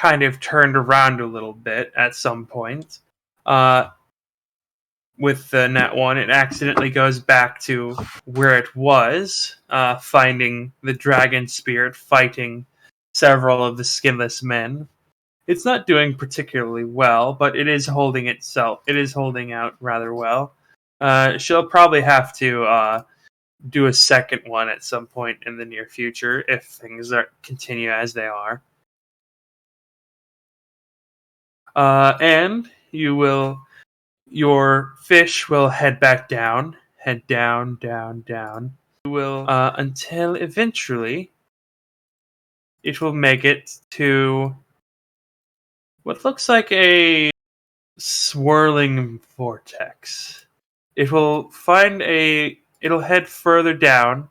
kind of turned around a little bit at some point. With the Nat 1, it accidentally goes back to where it was, finding the dragon spirit fighting several of the skinless men. It's not doing particularly well, but it is holding out rather well. She'll probably have to do a second one at some point in the near future if things continue as they are. And your fish will head back down, head down, down, down. You will until eventually it will make it to what looks like a swirling vortex. It'll head further down,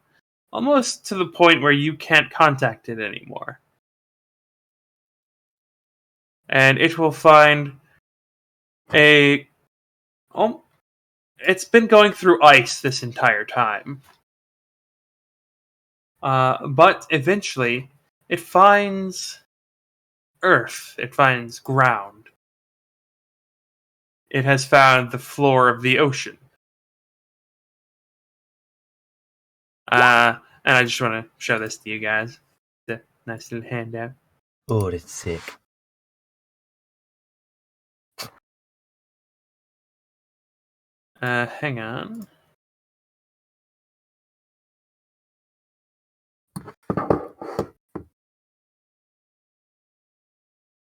almost to the point where you can't contact it anymore. And it will find it's been going through ice this entire time. But eventually, it finds earth. It finds ground. It has found the floor of the ocean. And I just want to show this to you guys. It's a nice little handout. Oh, that's sick. Hang on.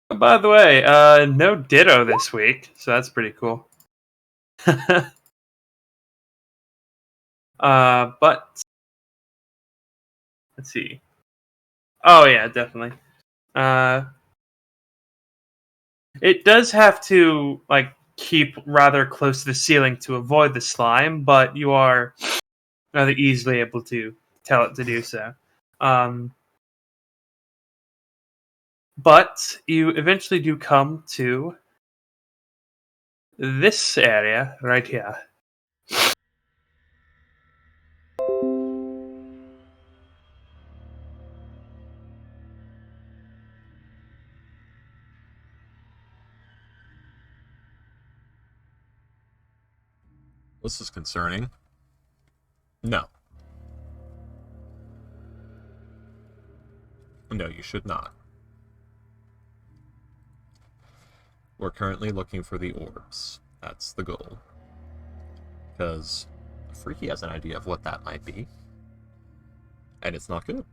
Oh, by the way, no Ditto this week, so that's pretty cool. But let's see. Oh yeah, definitely. It does have to keep rather close to the ceiling to avoid the slime, but you are rather easily able to tell it to do so. But you eventually do come to this area right here. This is concerning. No. No, you should not. We're currently looking for the orbs. That's the goal. Because Freaky has an idea of what that might be. And it's not good.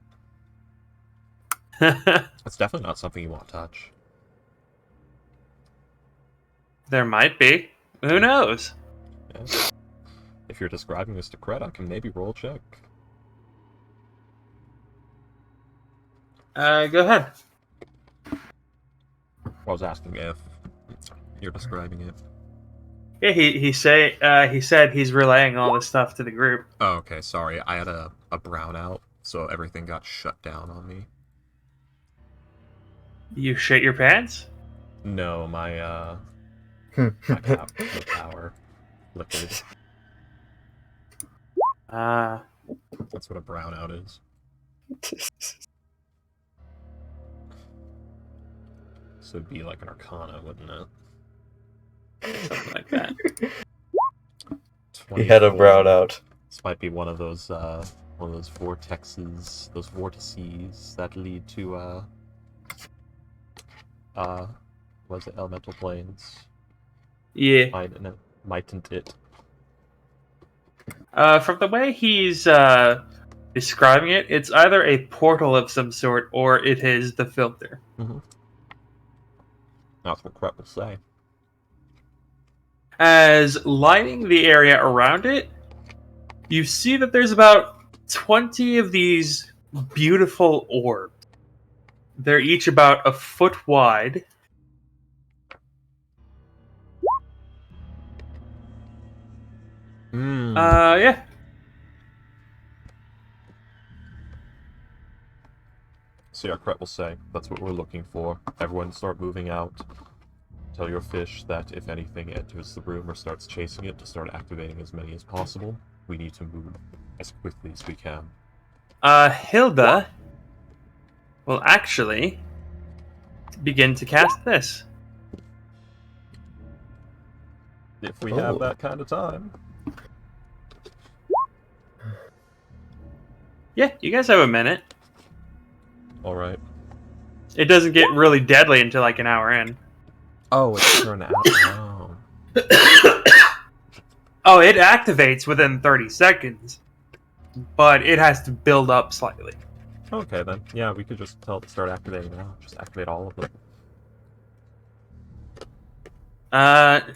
It's definitely not something you want to touch. There might be. Who knows? Yeah. If you're describing this to Cred, I can maybe roll a check. Go ahead. I was asking if you're describing it. Yeah, he said he's relaying all this stuff to the group. Oh, okay, sorry. I had a brownout, so everything got shut down on me. You shit your pants? No, my power liquid. That's what a brownout is. So it'd be like an arcana, wouldn't it? Something like that. He had a brownout. This might be one of those vortices that lead to was it elemental planes? Yeah. Mightn't it? From the way he's describing it, it's either a portal of some sort or it is the filter. Mm-hmm. That's what Crep will say. As lighting the area around it, you see that there's about 20 of these beautiful orbs. They're each about a foot wide. Yeah. So yeah, Cret will say, that's what we're looking for. Everyone start moving out. Tell your fish that if anything enters the room or starts chasing it, to start activating as many as possible. We need to move as quickly as we can. Hilda will actually begin to cast this. If we have that kind of time. Yeah, you guys have a minute. All right. It doesn't get really deadly until like an hour in. Oh, it's turned out. Oh. Oh, it activates within 30 seconds, but it has to build up slightly. Okay then. Yeah, we could just tell it to start activating now. Just activate all of them.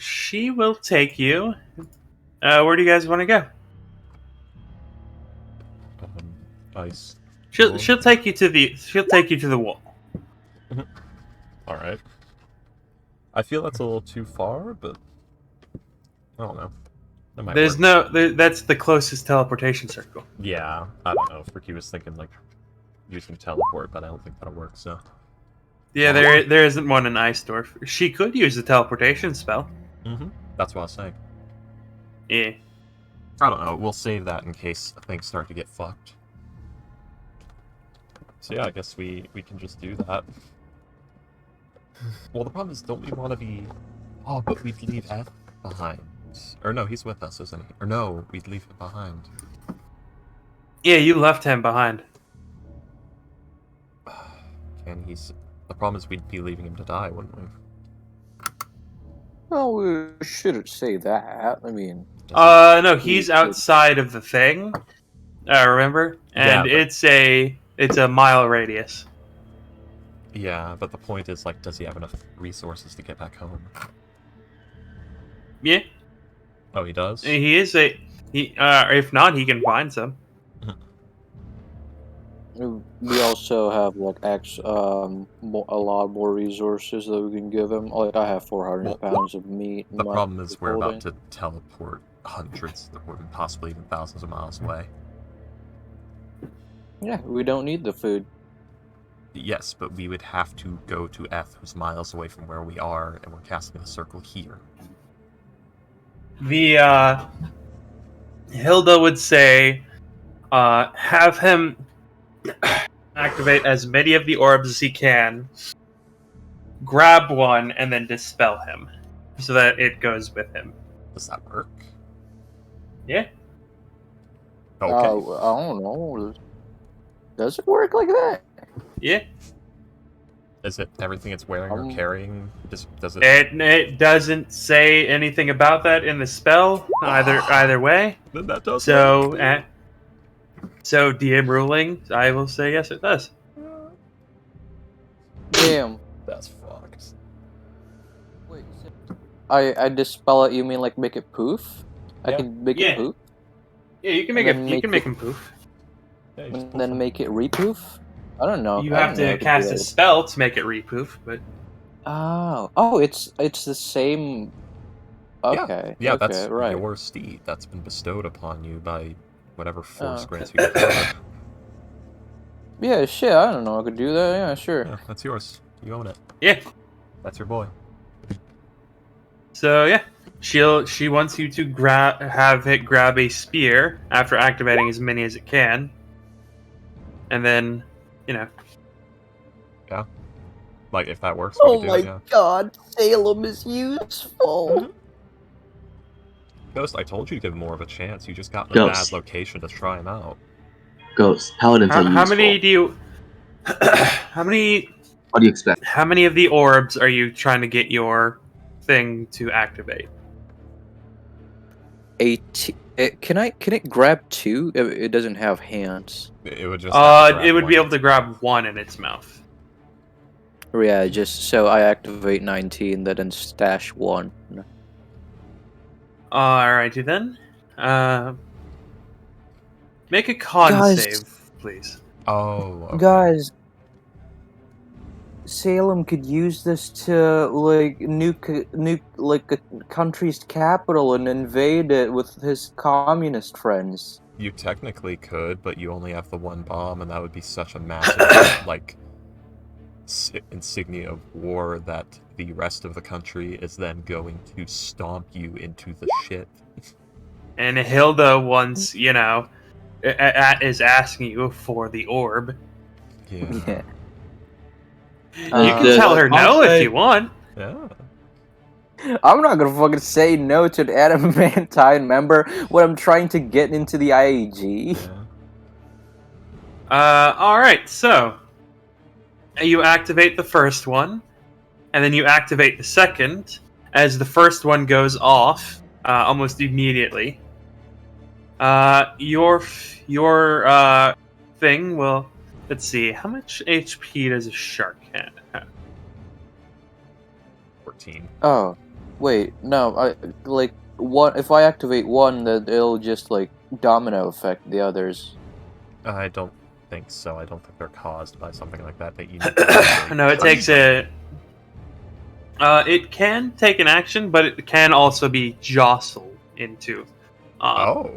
She will take you. Where do you guys want to go? Ice. She'll take you to the wall. All right. I feel that's a little too far, but I don't know. That might work. That's the closest teleportation circle. Yeah, I don't know. Ricky was thinking like using teleport, but I don't think that'll work. So. Yeah, there isn't one in Icedorf. She could use the teleportation spell. That's what I was saying. Yeah. I don't know. We'll save that in case things start to get fucked. So yeah, I guess we can just do that. Well, the problem is, don't we want to be... Oh, but we'd leave F behind. Or no, he's with us, isn't he? Or no, we'd leave him behind. Yeah, you left him behind. And he's... The problem is we'd be leaving him to die, wouldn't we? Well, we shouldn't say that. I mean... No, he's outside of the thing. Remember? And Yeah, it's a mile radius. Yeah, but the point is, like, does he have enough resources to get back home? Yeah. Oh, he does? If not, he can find some. We also have like a lot more resources that we can give him. Like I have 400 pounds of meat. The problem is we're about to teleport hundreds or possibly even thousands of miles away. Yeah, we don't need the food. Yes, but we would have to go to F, who's miles away from where we are, and we're casting the circle here. Hilda would say, have him activate as many of the orbs as he can, grab one, and then dispel him, so that it goes with him. Does that work? Yeah. Okay. I don't know. Does it work like that? Yeah. Is it everything it's wearing or carrying? Does it? It doesn't say anything about that in the spell either way. Then that does. So DM ruling, I will say yes, it does. Damn. That's fucked. Wait. I dispel it. You mean like make it poof? I can make it poof. Yeah, you can make him poof. Yeah, And then make it repoof. I don't know. You have to cast a spell to make it repoof, but oh, it's the same. Okay. Yeah, okay, that's right. your steed that's been bestowed upon you by whatever force grants you power. Yeah, shit. I don't know. I could do that. Yeah, sure. Yeah, that's yours. You own it. yeah. That's your boy. So yeah, she wants you to have it grab a spear after activating as many as it can, and then Yeah. Like if that works. Oh we my can do it, yeah. god, Salem is useful. Ghost, I told you to give him more of a chance. You just got in a bad location to try him out. Ghost, paladins are useful. how many do you? How many? What do you expect? How many of the orbs are you trying to get your thing to activate? Can it grab two? It doesn't have hands. It would just. It would be able to grab one in its mouth. Yeah, just so I activate 19, then stash one. Alrighty then. Make a con save, please. Oh. Okay. Guys, Salem could use this to like nuke like a country's capital and invade it with his communist friends. You technically could, but you only have the one bomb, and that would be such a massive like insignia of war that the rest of the country is then going to stomp you into the shit. And Hilda wants, is asking you for the orb. Yeah. You can the- tell her no if say- you want. Yeah. I'm not gonna fucking say no to an adamantine member when I'm trying to get into the IAG. Yeah. Alright, so you activate the first one, and then you activate the second as the first one goes off almost immediately. Your thing will. Let's see, how much HP does a shark have? 14. Oh, wait, no, one. If I activate one, that it'll just like domino affect the others. I don't think so. I don't think they're caused by something like that. That you need to activate. No, it takes a. It can take an action, but it can also be jostled into. Oh.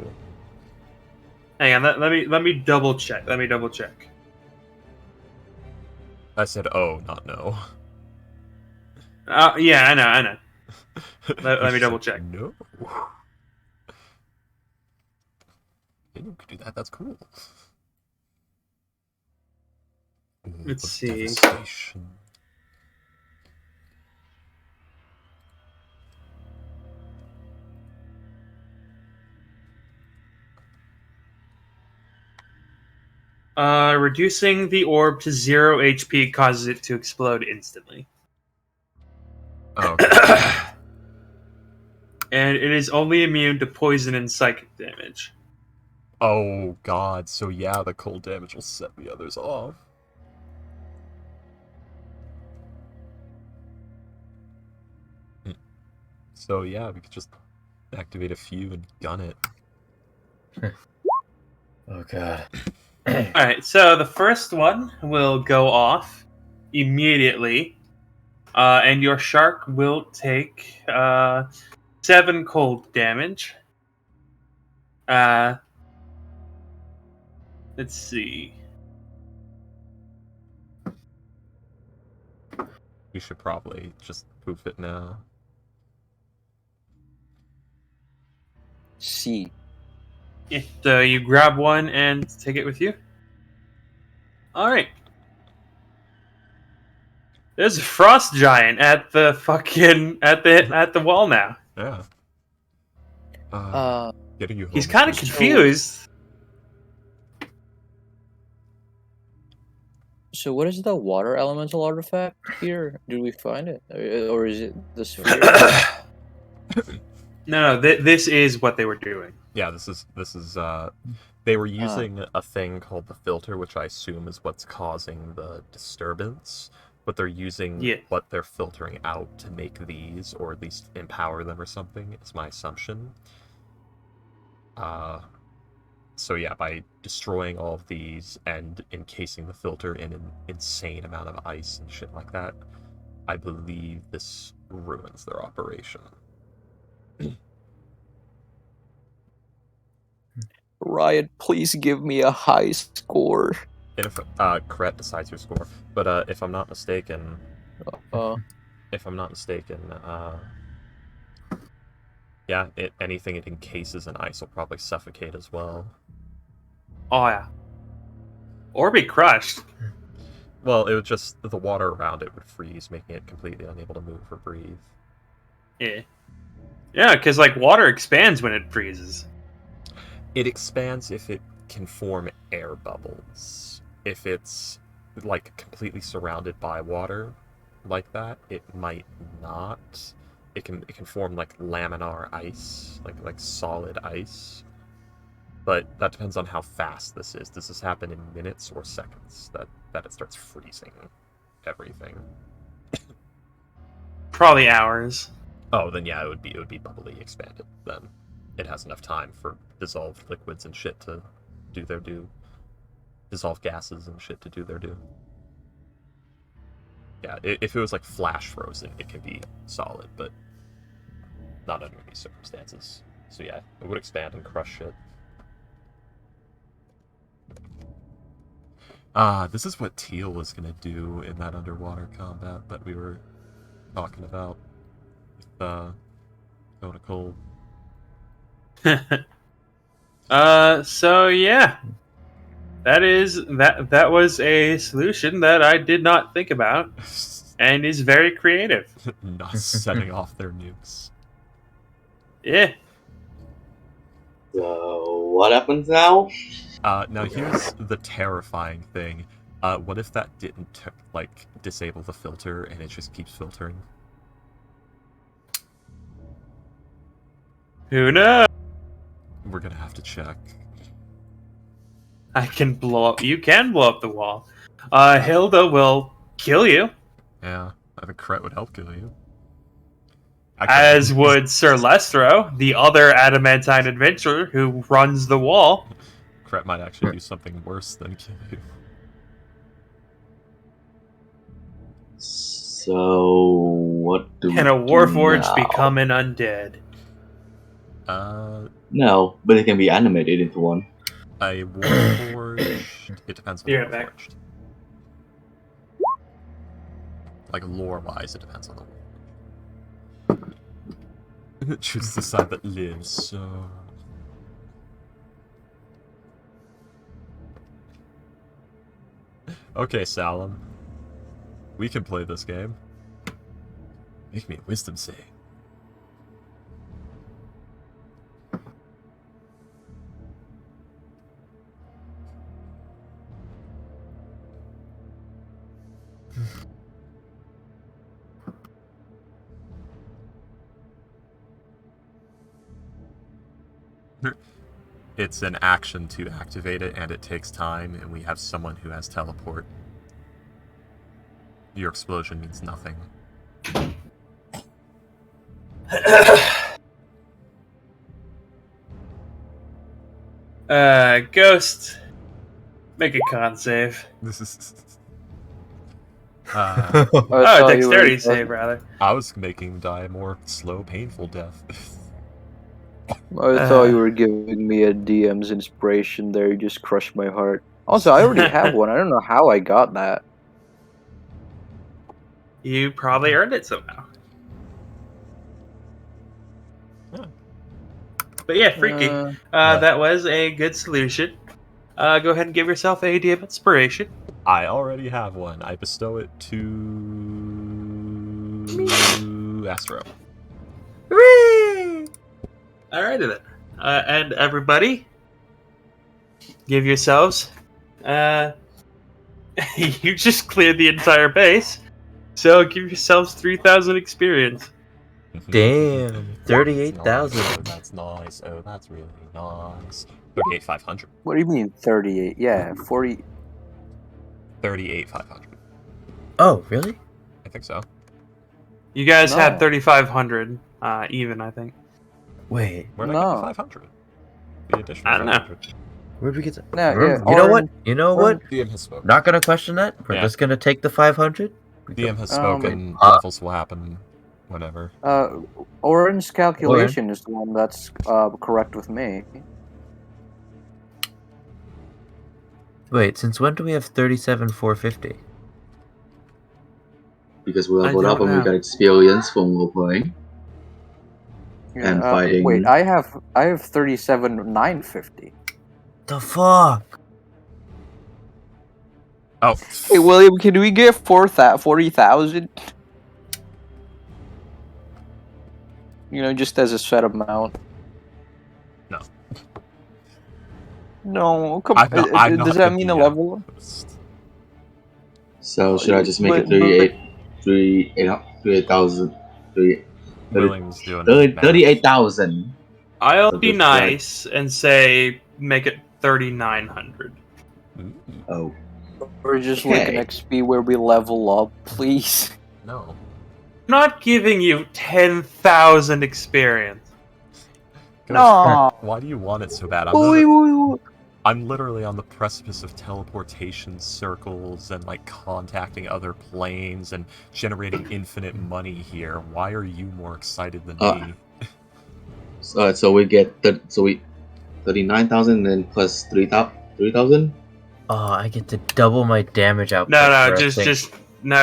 Hang on, let me double check. Let me double check. I said oh, not no. Yeah, I know. Let me You double said check. No. You could do that. That's cool. Orbs Let's of see. Devastation. Reducing the orb to 0 HP causes it to explode instantly. Oh, okay. And it is only immune to poison and psychic damage. Oh god, so yeah, the cold damage will set the others off. So yeah, we could just activate a few and gun it. Oh god. Alright, so the first one will go off immediately, and your shark will take 7 cold damage. Let's see. We should probably just poof it now. See. You grab one and take it with you. Alright. There's a frost giant at the fucking at the wall now. Yeah. Getting you home. He's kind of is- confused. So what is the water elemental artifact here? Did we find it, or is it the sphere? No, this is what they were doing. Yeah, this is they were using a thing called the filter, which I assume is what's causing the disturbance. But they're using Yeah. what they're filtering out to make these, or at least empower them or something, is my assumption. So yeah, by destroying all of these and encasing the filter in an insane amount of ice and shit like that, I believe this ruins their operation. Riot, please give me a high score. And if Kret decides your score, but if I'm not mistaken, yeah, anything it encases in ice will probably suffocate as well. Oh yeah. Or be crushed. Well, it would just the water around it would freeze, making it completely unable to move or breathe. Yeah. Yeah, because like water expands when it freezes. It expands if it can form air bubbles. If it's like completely surrounded by water like that, it might not. It can form like laminar ice, like solid ice. But that depends on how fast this is. Does this happen in minutes or seconds that it starts freezing everything? Probably hours. Oh, then yeah, it would be bubbly expanded then. It has enough time for dissolved liquids and shit to do their due. Dissolved gases and shit to do their due. Yeah, if it was like flash frozen, it could be solid, but not under these circumstances. So yeah, it would expand and crush shit. This is what Teal was gonna do in that underwater combat that we were talking about with Kona Cold. So yeah. That was a solution that I did not think about, and is very creative. Not setting off their nukes. Yeah. So what happens now? Now here's the terrifying thing. What if that didn't disable the filter and it just keeps filtering? Who knows? We're gonna have to check. I can blow up. You can blow up the wall. Hilda will kill you, Yeah, I think Kret would help kill you. as would Sir Lestro, the other adamantine adventurer who runs the wall. Kret might actually do something worse than kill you. So what do Can we a Warforged do now? become an undead? No, but it can be animated into one. A Warforged... It depends on the Be right back. Warforged. Like, lore-wise, it depends on the Warforged. Choose the side that lives, so... Okay, Salem. We can play this game. Make me a wisdom save. It's an action to activate it, and it takes time, and we have someone who has teleport. Your explosion means nothing. Ghost, make a con save. This is... I Oh, thought you were- dexterity save, rather. I was making him die a more slow, painful death. I thought you were giving me a DM's inspiration there. You just crushed my heart. Also, I already have one. I don't know how I got that. You probably earned it somehow. Yeah. But yeah, freaky. That was a good solution. Go ahead and give yourself a DM inspiration. I already have one. I bestow it to... Astro. Hooray! Alrighty then. And everybody, give yourselves... you just cleared the entire base, so give yourselves 3,000 experience. Damn, 38,000. Oh, that's nice. Oh, that's really nice. 38,500. What do you mean 38? Yeah, 40. 38,500. Oh, really? I think so. You guys had No. 3,500 even, I think. Wait, Where'd I get No. the 500? The additional I don't know. 500. where'd we get that? No, You know what? You know what? DM has spoken. Not gonna question that. We're Yeah. just gonna take the 500. DM has Um, spoken. Levels will happen whenever. Oren's calculation is the one that's correct with me. Wait, since when do we have 37,450? Because we I leveled up don't and we know. got experience from role playing. And fighting. Wait, I have 37,950. The fuck? Oh, Hey William, can we get 40,000? You know, just as a set amount. No. No, come I'm not- I'm does not that the mean a DM. level? So should I just make it But- 38,000? William's doing 38,000. I'll So be just nice and say make it 3,900. Ooh, Oh. Or just like an Okay. XP where we level up, please? no. I'm not giving you 10,000 experience. Ghost, No. Why do you want it so bad? I'm literally on the precipice of teleportation circles and like contacting other planes and generating infinite money here. Why are you more excited than me? So we get 39,000 and then plus 3,000. Oh, I get to double my damage output. No, for a thing.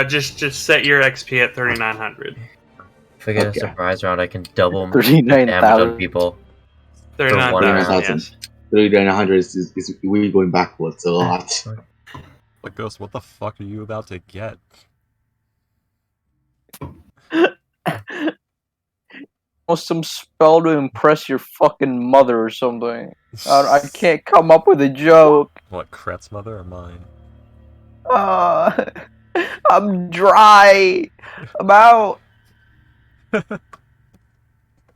just set your XP at 3,900. If I get Okay. a surprise round, I can double my 39,000. damage on people. 39,000, 39,000. yes. 100 is really going backwards a lot. Like, Ghost, what the fuck are you about to get? Or some spell to impress your fucking mother or something. I can't come up with a joke. What, Kret's mother or mine? I'm dry. I'm out.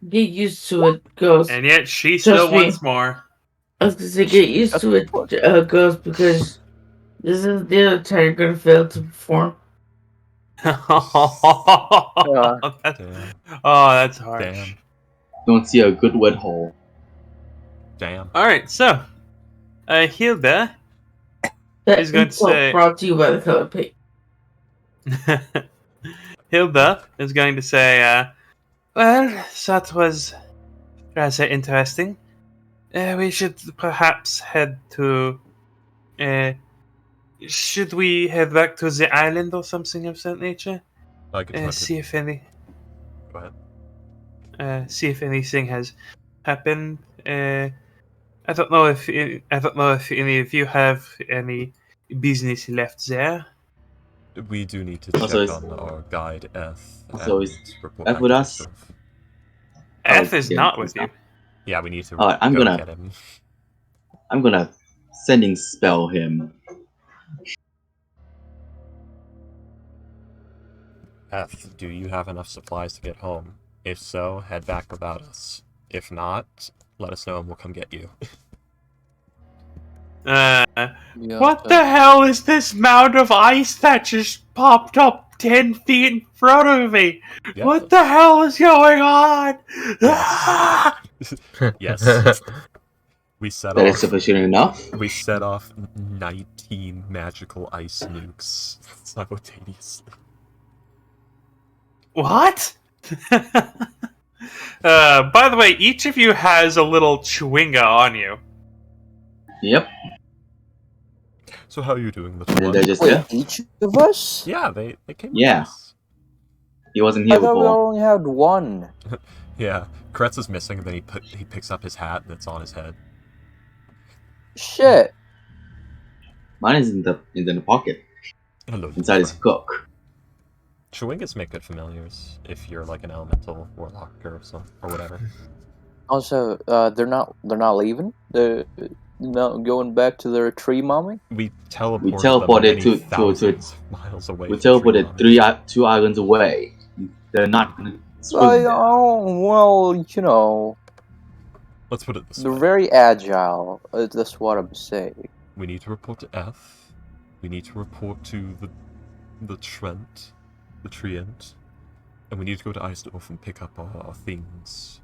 Get used to it, Ghost. And yet she Trust still me. wants more. I was gonna say, get used to it, Ghost, because this is the other time you're gonna fail to perform. That's harsh. Damn. Don't see a good wet hole. Damn. Alright, so Hilda That is going to insult say brought to you by the color paint. Hilda is going to say, well, that was rather interesting. We should perhaps head to. Should we head back to the island or something of that nature? I could try to... See if any. Go ahead. See if anything has happened. I don't know if any of you have any business left there. We do need to check Also, on our guide, F. Also, and is report F back with to us? stuff. F is yeah, not he's with you. not. Yeah, we need to Alright, I'm go gonna- get him. I'm gonna sending spell him. F, do you have enough supplies to get home? If so, head back without us. If not, let us know and we'll come get you. What the hell is this mound of ice that just popped up 10 feet in front of me? Yeah. What the hell is going on? Yes. We set That is off. sufficient enough. We set off 19 magical ice nukes simultaneously. What? By the way, each of you has a little chewinga on you. Yep. So how are you doing, little And one? they're just Wait, there. each of us? Yeah, they came Yeah. with us. He wasn't I here thought we before. only had one. Yeah, Kretz is missing, and then he picks up his hat and it's on his head. Shit. Mine is in the pocket Hello, little inside his friend. cook. Chewingas make good familiars if you're like an elemental warlock or whatever. Also, they're not leaving. They're not going back to their tree mommy. We teleported, We teleported them many to thousands miles away. We from Tree teleported Mommy. 2 islands away. They're not gonna swim there. Oh well, you know, Let's put it this they're way. very agile. That's what I'm saying. We need to report to F. We need to report to the Trent, the Treant, and we need to go to Eisdorf and pick up our things.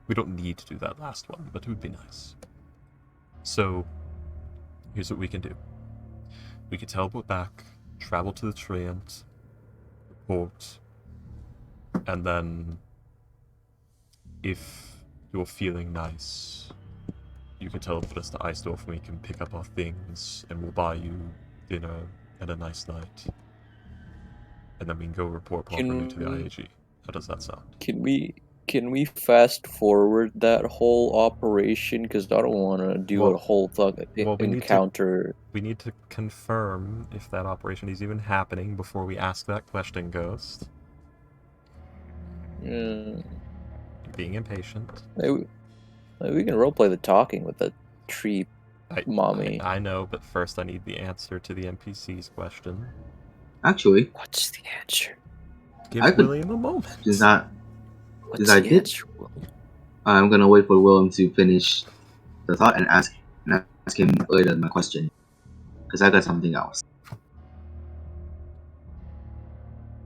We don't need to do that last one, but it would be nice. So, here's what we can do. We can teleport back, travel to the Treant, report, and then, if you're feeling nice, you can teleport us to Eisdorf and we can pick up our things, and we'll buy you dinner and a nice night. And then we can go report properly to the IAG. How does that sound? Can we fast forward that whole operation? Because I don't want to do Well- a whole we need to- encounter. We need to confirm if that operation is even happening before we ask that question, Ghost. Mm, Being impatient. maybe we can roleplay the talking with the tree mommy. I know, but first I need the answer to the NPC's question. Actually, What's the answer? Give I could- William a moment. since I, What's Is I the did? answer? I'm gonna wait for Willem to finish the thought and ask him later my question. Because I got something else.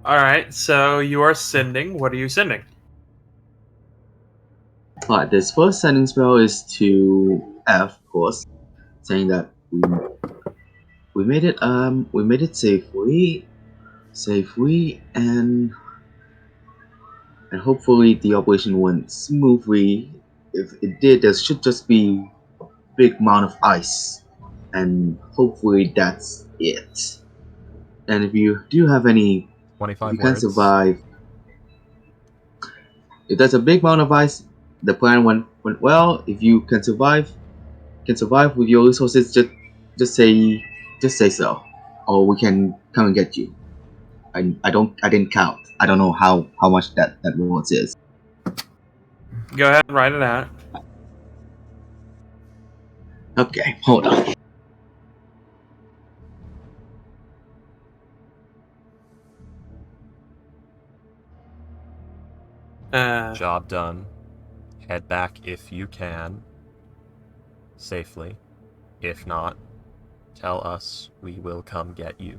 Alright, so you are sending. What are you sending? But this first sending spell is to F, of course, saying that we made it safely, and hopefully the operation went smoothly. If it did, there should just be a big amount of ice, and hopefully that's it. And if you do have any, 25 if you can words. survive, if there's a big amount of ice, the plan went well. If you can survive, can survive with your resources, just say so, or we can come and get you. I didn't count. I don't know how much that rewards is. Go ahead and write it out. Okay, hold on. Job done. Head back if you can. Safely. If not, tell us. We will come get you.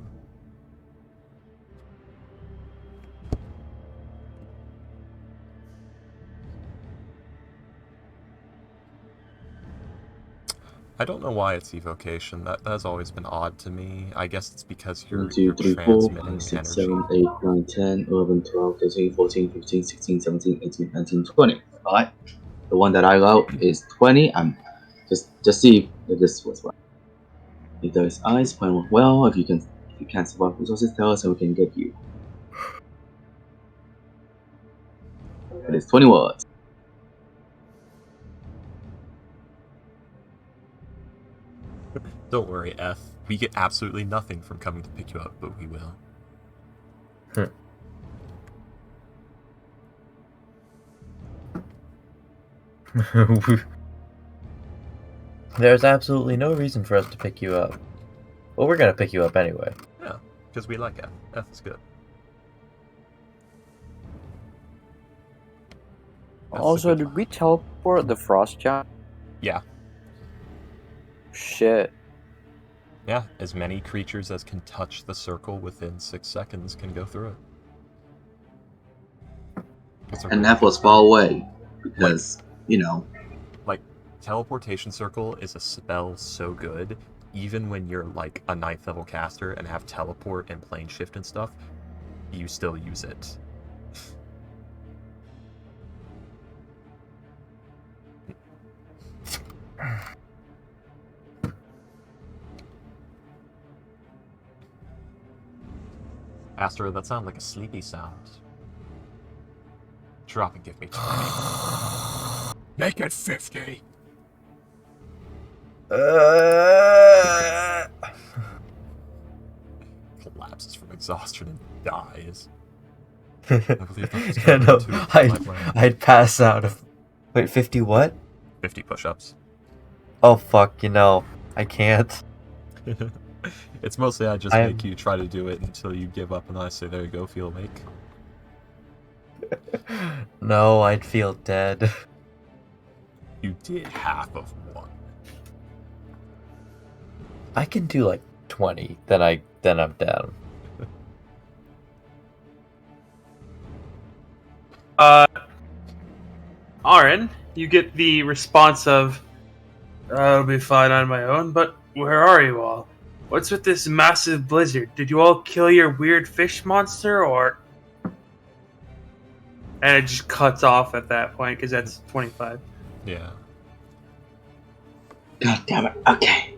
I don't know why it's evocation. That has always been odd to me. I guess it's because you're 1, 2, 3, 4, transmitting 5, 6, energy. 7, 8, 9, 10, 11, 12, 13, 14, 15, 16, 17, 18, 19, 20. Alright. The one that I wrote is 20. I'm just see if this was right. If there is ice, plan work well. If you can't survive resources, tell us and we can get you. It is 20 words. Don't worry, F. We get absolutely nothing from coming to pick you up, but we will. There's absolutely no reason for us to pick you up. Well, we're gonna pick you up anyway. Yeah, because we like F. F is good. That's Also, a good did line. we teleport the frost giant? Yeah. Shit. Yeah, as many creatures as can touch the circle within 6 seconds can go through it. And that was far away because, Like, teleportation circle is a spell so good, even when you're like a 9th level caster and have teleport and plane shift and stuff, you still use it. Astro, that sounded like a sleepy sound. Drop and give me 20. Make it 50! Collapses from exhaustion and dies. I believe that was Yeah, no, lifeline. I'd pass out of... Wait, 50 what? 50 push-ups. Oh fuck, I can't. It's mostly I just I'm- make you try to do it until you give up and I say, there you go, feel awake. No, I'd feel dead. You did half of one. I can do like 20, then I'm down. Aaron, you get the response of, I'll be fine on my own, but where are you all? What's with this massive blizzard? Did you all kill your weird fish monster, or... And it just cuts off at that point, because that's 25. Yeah. God damn it. Okay.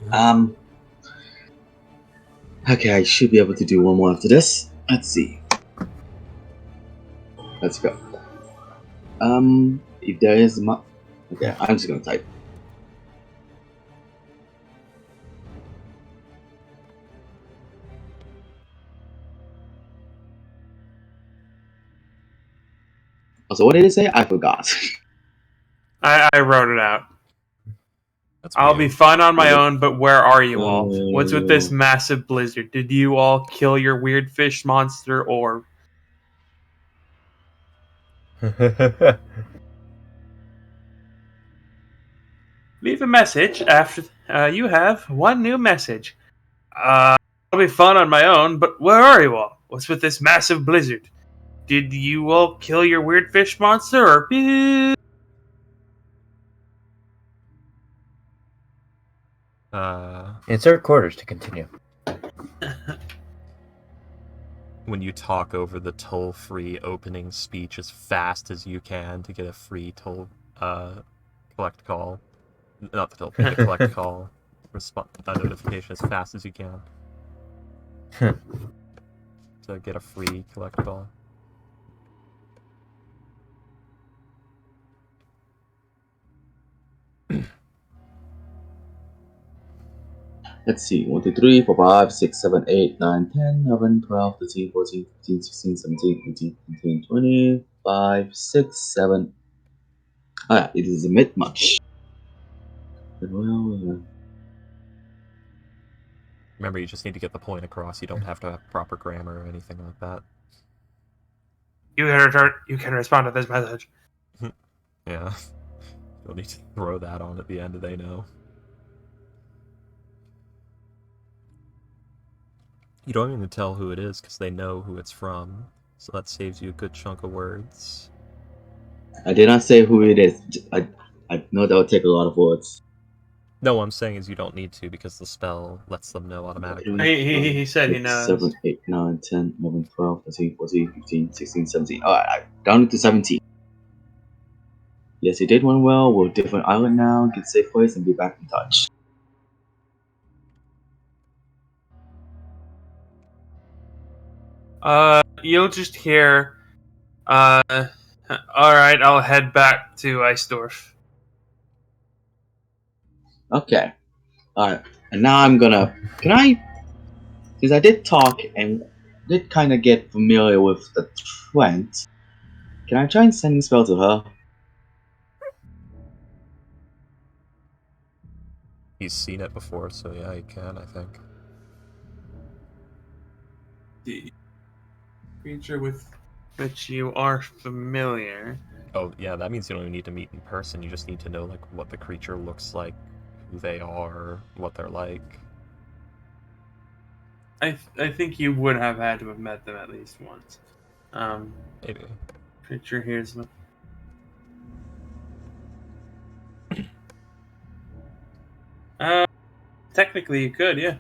Okay, I should be able to do one more after this. Let's see. Let's go. If there is okay, I'm just gonna type. Also, what did it say? I forgot. I wrote it out. That's I'll be weird. fine on my own, but where are you all? What's with this Oh. massive blizzard? Did you all kill your weird fish monster, or... Leave a message after you have one new message. I'll be fine on my own, but where are you all? What's with this massive blizzard? Did you all kill your weird fish monster, or... Insert quarters to continue. When you talk over the toll-free opening speech as fast as you can to get a free toll collect call. Not the toll-free, the collect call notification as fast as you can. To get a free collect call. Let's see. 1, 2, 3, 4, 5, 6, 7, 8, 9, 10, 11, 12, 13, 14, 15, 16, 17, 18, 19, 20, 5, 6, 7. Ah, it is a mid-much. Well, Remember, you just need to get the point across. You don't have to have proper grammar or anything like that. You can respond to this message. Yeah. You'll need to throw that on at the end, they know. You don't even tell who it is because they know who it's from. So that saves you a good chunk of words. I did not say who it is. I know that would take a lot of words. No, what I'm saying is you don't need to because the spell lets them know automatically. He said he knows. 7, 8, 9, 10, 11, 12, 13, 14, 15, 16, 17. Alright, down to 17. Yes, you did one well. We're a different island now. Get safe place and be back in touch. You'll just hear, alright, I'll head back to Eisdorf. Okay. Alright. And now I'm gonna... Can I... Because I did talk and did kind of get familiar with the Trent. Can I try and send a spell to her? He's seen it before, so yeah, he can, I think. The creature with which you are familiar. Oh, yeah, that means you don't even need to meet in person. You just need to know, like, what the creature looks like, who they are, what they're like. I think you would have had to have met them at least once. Maybe. Creature here's the... Technically you could, yeah.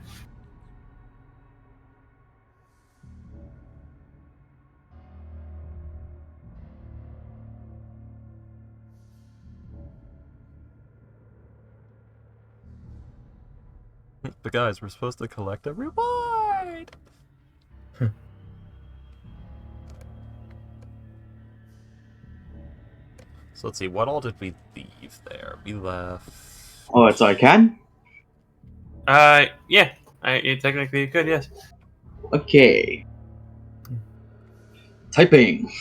But guys, we're supposed to collect a reward! So let's see, what all did we leave there? We left... Oh, so I can? Yeah. Technically you could, yes. Okay. Typing.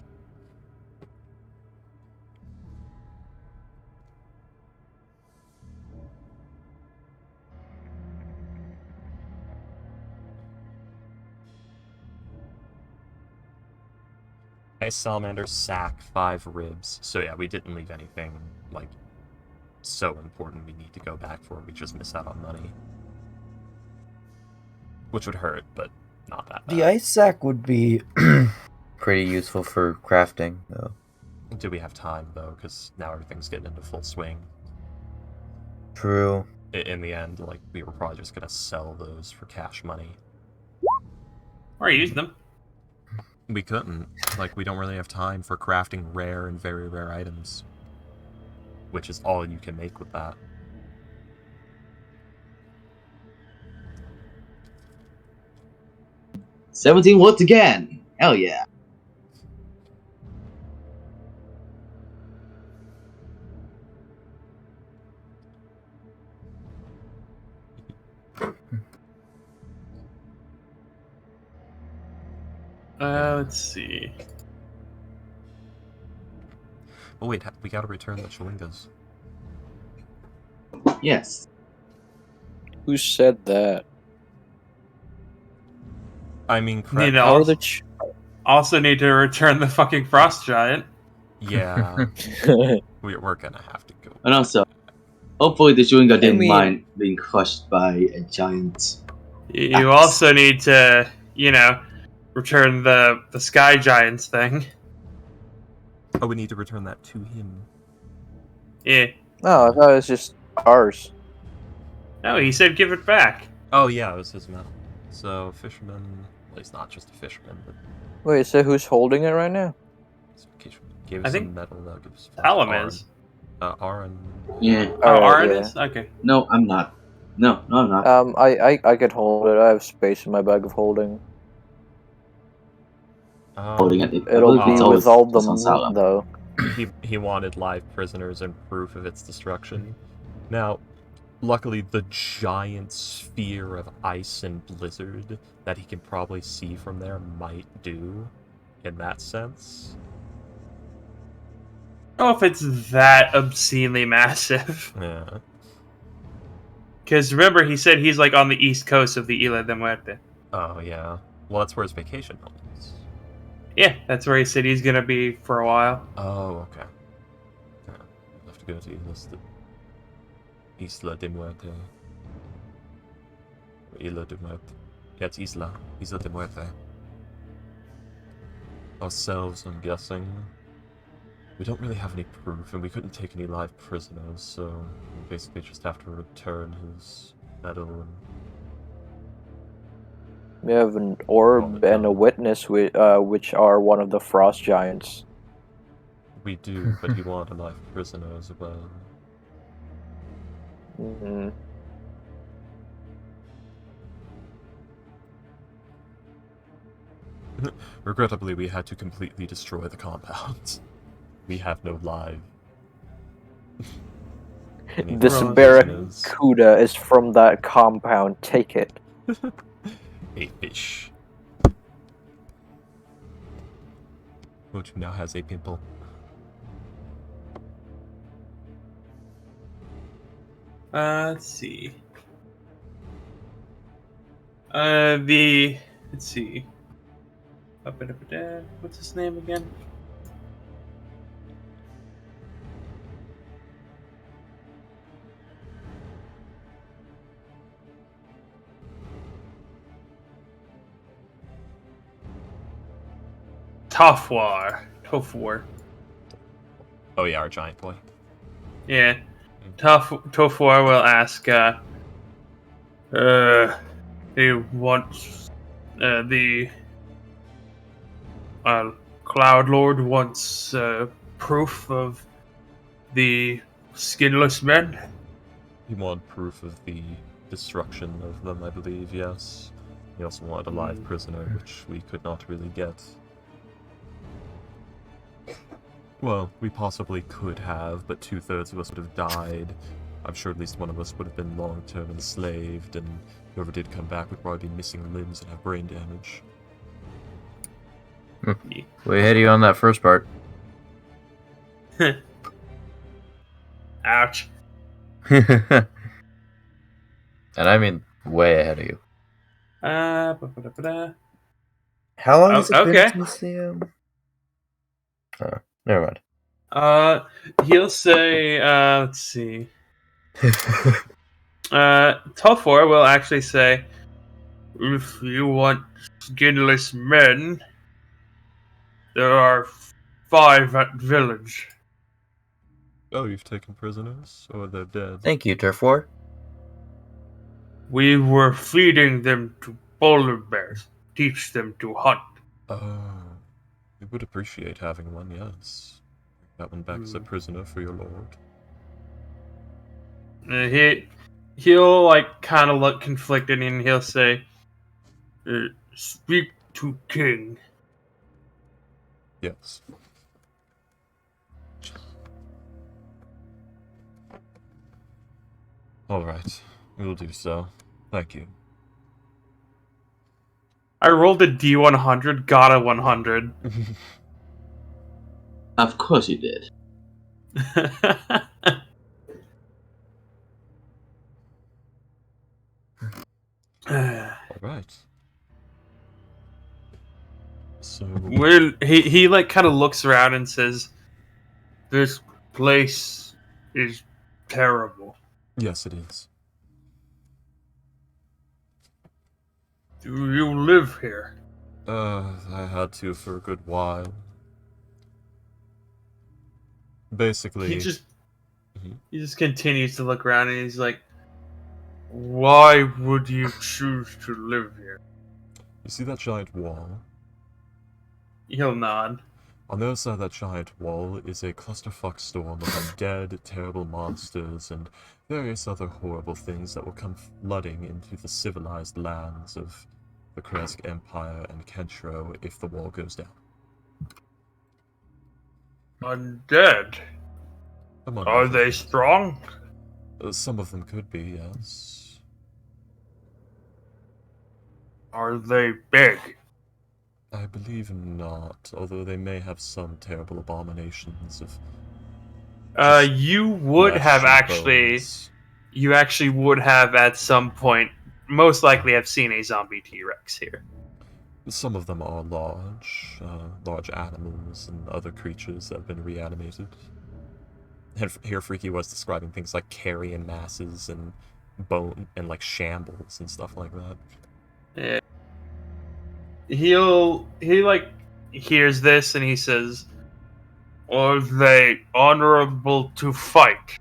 Ice salamander, sack, 5 ribs. So yeah, we didn't leave anything, like, so important we need to go back for. We just miss out on money. Which would hurt, but not that bad. The ice sack would be pretty useful for crafting, though. Do we have time, though? Because now everything's getting into full swing. True. In the end, like, we were probably just gonna sell those for cash money. Or use them. We couldn't. Like, we don't really have time for crafting rare and very rare items. Which is all you can make with that. $17 words again. Hell yeah. Let's see. Oh wait, we gotta return the Chewingas. Yes. Who said that? I mean, Need to How are also, the also need to return the fucking frost giant. yeah, we're gonna have to go. And also, hopefully the Chewinga didn't mean- mind being crushed by a giant. You also need to, return the sky giants thing. Oh, we need to return that to him. Yeah. No, I thought it was just ours. No, he said give it back. Oh yeah, it was his metal. So fisherman, well, he's not just a fisherman, but Wait, so who's holding it right now? gave I us think some metal. That gives us Alum is. Aaron. Yeah. Oh, Alright, Aaron yeah. is? Okay. No, I'm not. No, I'm not. I could hold it. I have space in my bag of holding. Holding it. I It'll believe be it's Oh, always with all the just on Salam. meat, though. He wanted live prisoners and proof of its destruction. Now, Luckily, the giant sphere of ice and blizzard that he can probably see from there might do, in that sense. I don't know if it's that obscenely massive. Yeah. Because remember, he said he's like on the east coast of the Isla de Muerte. Oh, yeah. Well, that's where his vacation home is. Yeah, that's where he said he's gonna be for a while. Oh, okay. Yeah. We'll have to go to Isla de Muerte. Isla de Muerte. Yeah, it's Isla. Isla de Muerte. Ourselves, I'm guessing. We don't really have any proof, and we couldn't take any live prisoners, so we basically just have to return his medal and... We have an orb and a witness, which are one of the frost giants. We do, but he wanted a live prisoner as well. Mm-hmm. Regrettably, we had to completely destroy the compound. We have no live. This Right. barracuda is from that compound. Take it. A fish. Which now has a pimple. Let's see. Let's see. What's his name again? Tofwar. Oh yeah, our giant boy. Yeah. Tofwar will ask, he wants, the, Cloud Lord wants, proof of the skinless men? He wanted proof of the destruction of them, I believe, yes. He also wanted a live prisoner, which we could not really get. Well, we possibly could have, but 2/3 of us would have died. I'm sure at least one of us would have been long-term enslaved, and whoever did come back would probably be missing limbs and have brain damage. Way ahead of you on that first part. Ouch. And I mean way ahead of you. Ba-ba-da-ba-da. How long Oh, has it okay. been since the Oh, never mind. He'll say, let's see. Tofwar will actually say, if you want skinless men, there are 5 at village. Oh, you've taken prisoners? Or they're dead? Thank you, Turf War. We were feeding them to polar bears, teach them to hunt. Oh, we would appreciate having one, yes. That one back as a prisoner for your lord. He'll like kind of look conflicted, and he'll say, "Speak to King." Yes. Alright, we will do so. Thank you. I rolled a D100, got a 100. Of course you did. Alright. So... Well, he like kind of looks around and says, "This place is terrible. Yes, it is. Do you live here?" I had to for a good while. Basically... He just continues to look around, and he's like, "Why would you choose to live here?" You see that giant wall? He'll nod. On the other side of that giant wall is a clusterfuck storm of undead, terrible monsters, and various other horrible things that will come flooding into the civilized lands of the Kresk Empire and Kentro if the wall goes down. Undead? Among Are other they things. strong? Some of them could be, yes. Are they big? I believe not, although they may have some terrible abominations of just You would flesh have and actually. bones. You actually would have at some point, most likely, have seen a zombie T-Rex here. Some of them are large animals and other creatures that have been reanimated. And here Freaky was describing things like carrion masses and bone and like shambles and stuff like that. Yeah. He like hears this and he says, "Are they honorable to fight?"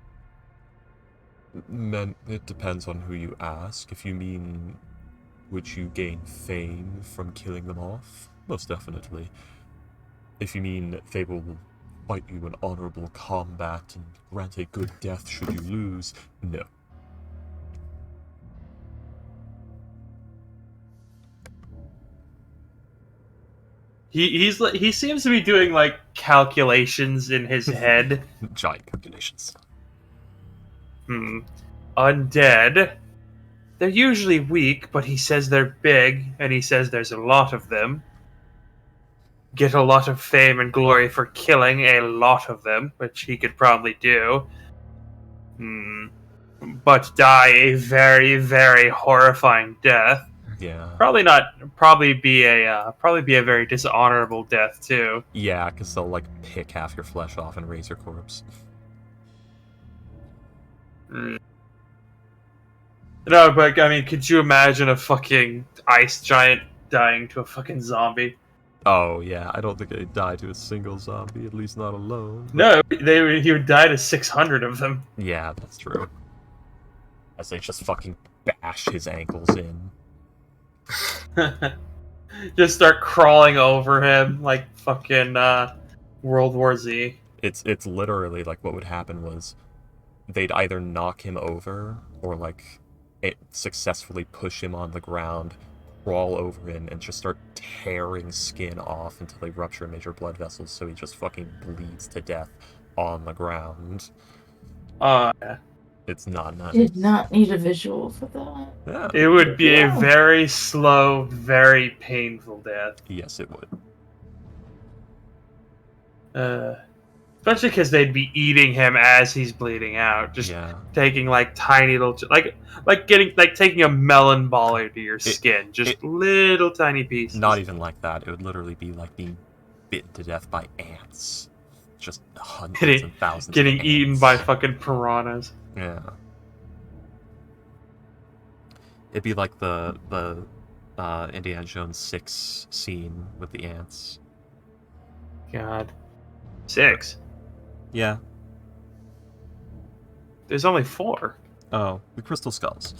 It depends on who you ask. If you mean, would you gain fame from killing them off? Most definitely. If you mean they will fight you in honorable combat and grant a good death should you lose, no. He seems to be doing like calculations in his head. Giant calculations. Undead. They're usually weak, but he says they're big, and he says there's a lot of them. Get a lot of fame and glory for killing a lot of them, which he could probably do. But die a very, very horrifying death. Yeah. Probably be a very dishonorable death too. Yeah, because they'll like pick half your flesh off and raise your corpse. No, but I mean, could you imagine a fucking ice giant dying to a fucking zombie? Oh yeah, I don't think they'd die to a single zombie, at least not alone. No, he would die to 600 of them. Yeah, that's true. As they just fucking bash his ankles in. Just start crawling over him like fucking World War Z. It's literally like what would happen was they'd either knock him over or like successfully push him on the ground, crawl over him, and just start tearing skin off until they rupture major blood vessels, so he just fucking bleeds to death on the ground. It's not nice. Did not need a visual for that. Yeah. It would be a very slow, very painful death. Yes, it would. Especially because they'd be eating him as he's bleeding out, just taking like tiny little, taking a melon ball into your skin, little tiny pieces. Not even like that. It would literally be like being bitten to death by ants, just hundreds and thousands. Getting of eaten ants. by fucking piranhas. Yeah. It'd be like the Indiana Jones 6 scene with the ants. God. 6? Yeah. There's only 4. Oh, the Crystal Skulls.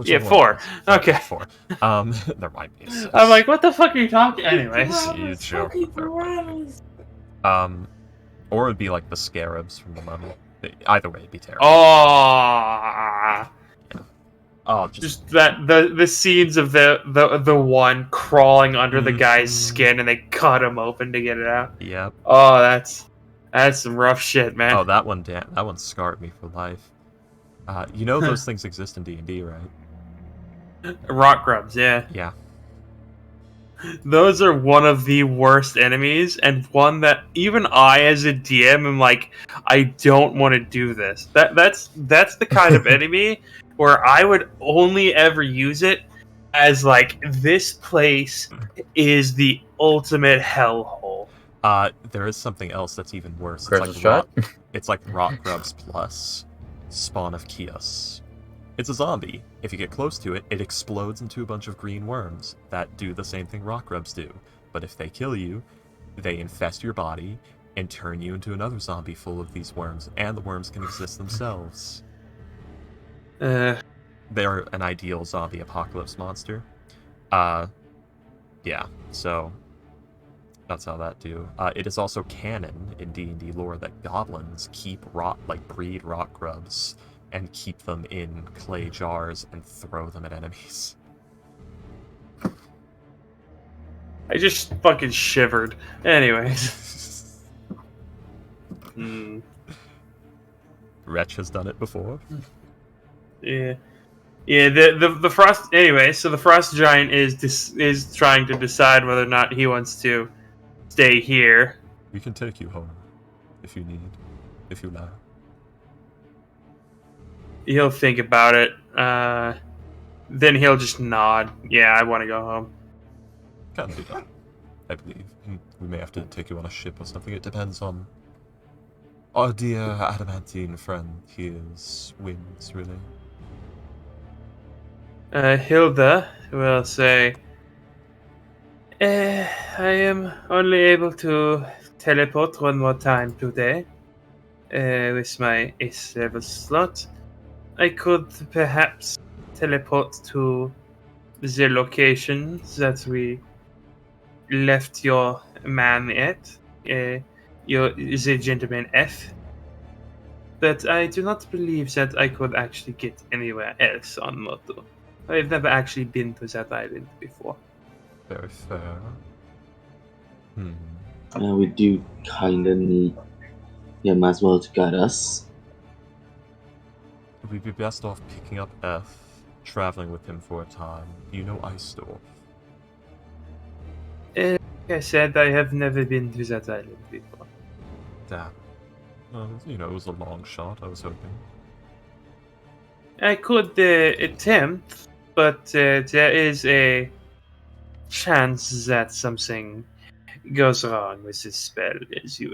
Yeah, 4. Okay. 4. There might be 6. I'm like, what the fuck are you talking? Anyways. You joke. Or it'd be like the scarabs from the Mummy. Either way, it'd be terrible. Oh, just that the scenes of the one crawling under the guy's skin and they cut him open to get it out. Yep. Oh, that's some rough shit, man. Oh, that one scarred me for life. You know those things exist in D&D, right? Rock grubs, yeah. Yeah. Those are one of the worst enemies, and one that even I, as a DM, am like, I don't want to do this. That's the kind of enemy where I would only ever use it as like, this place is the ultimate hellhole. There is something else that's even worse. It's like rock grubs plus spawn of Kios. It's a zombie. If you get close to it, it explodes into a bunch of green worms that do the same thing rock grubs do. But if they kill you, they infest your body and turn you into another zombie full of these worms, and the worms can exist themselves. They're an ideal zombie apocalypse monster. Yeah, so that's how that do. It is also canon in D&D lore that goblins breed rock grubs and keep them in clay jars and throw them at enemies. I just fucking shivered. Anyways. wretch has done it before. Yeah. Yeah, the frost. Anyway, so the frost giant is trying to decide whether or not he wants to stay here. We can take you home if you need, if you like. He'll think about it. Then he'll just nod. Yeah, I want to go home. Can be done, I believe. We may have to take you on a ship or something. It depends on our dear adamantine friend here's whims, really. Hilda will say, I am only able to teleport one more time today with my ace level slot. I could perhaps teleport to the location that we left your man at, the gentleman F. But I do not believe that I could actually get anywhere else on Moto. I've never actually been to that island before. Very fair. We do kinda need him as well to guide us. We'd be best off picking up F, traveling with him for a time. You know Icedorf. Like I said, I have never been to that island before. Damn. It was a long shot, I was hoping. I could attempt, but there is a chance that something goes wrong with this spell,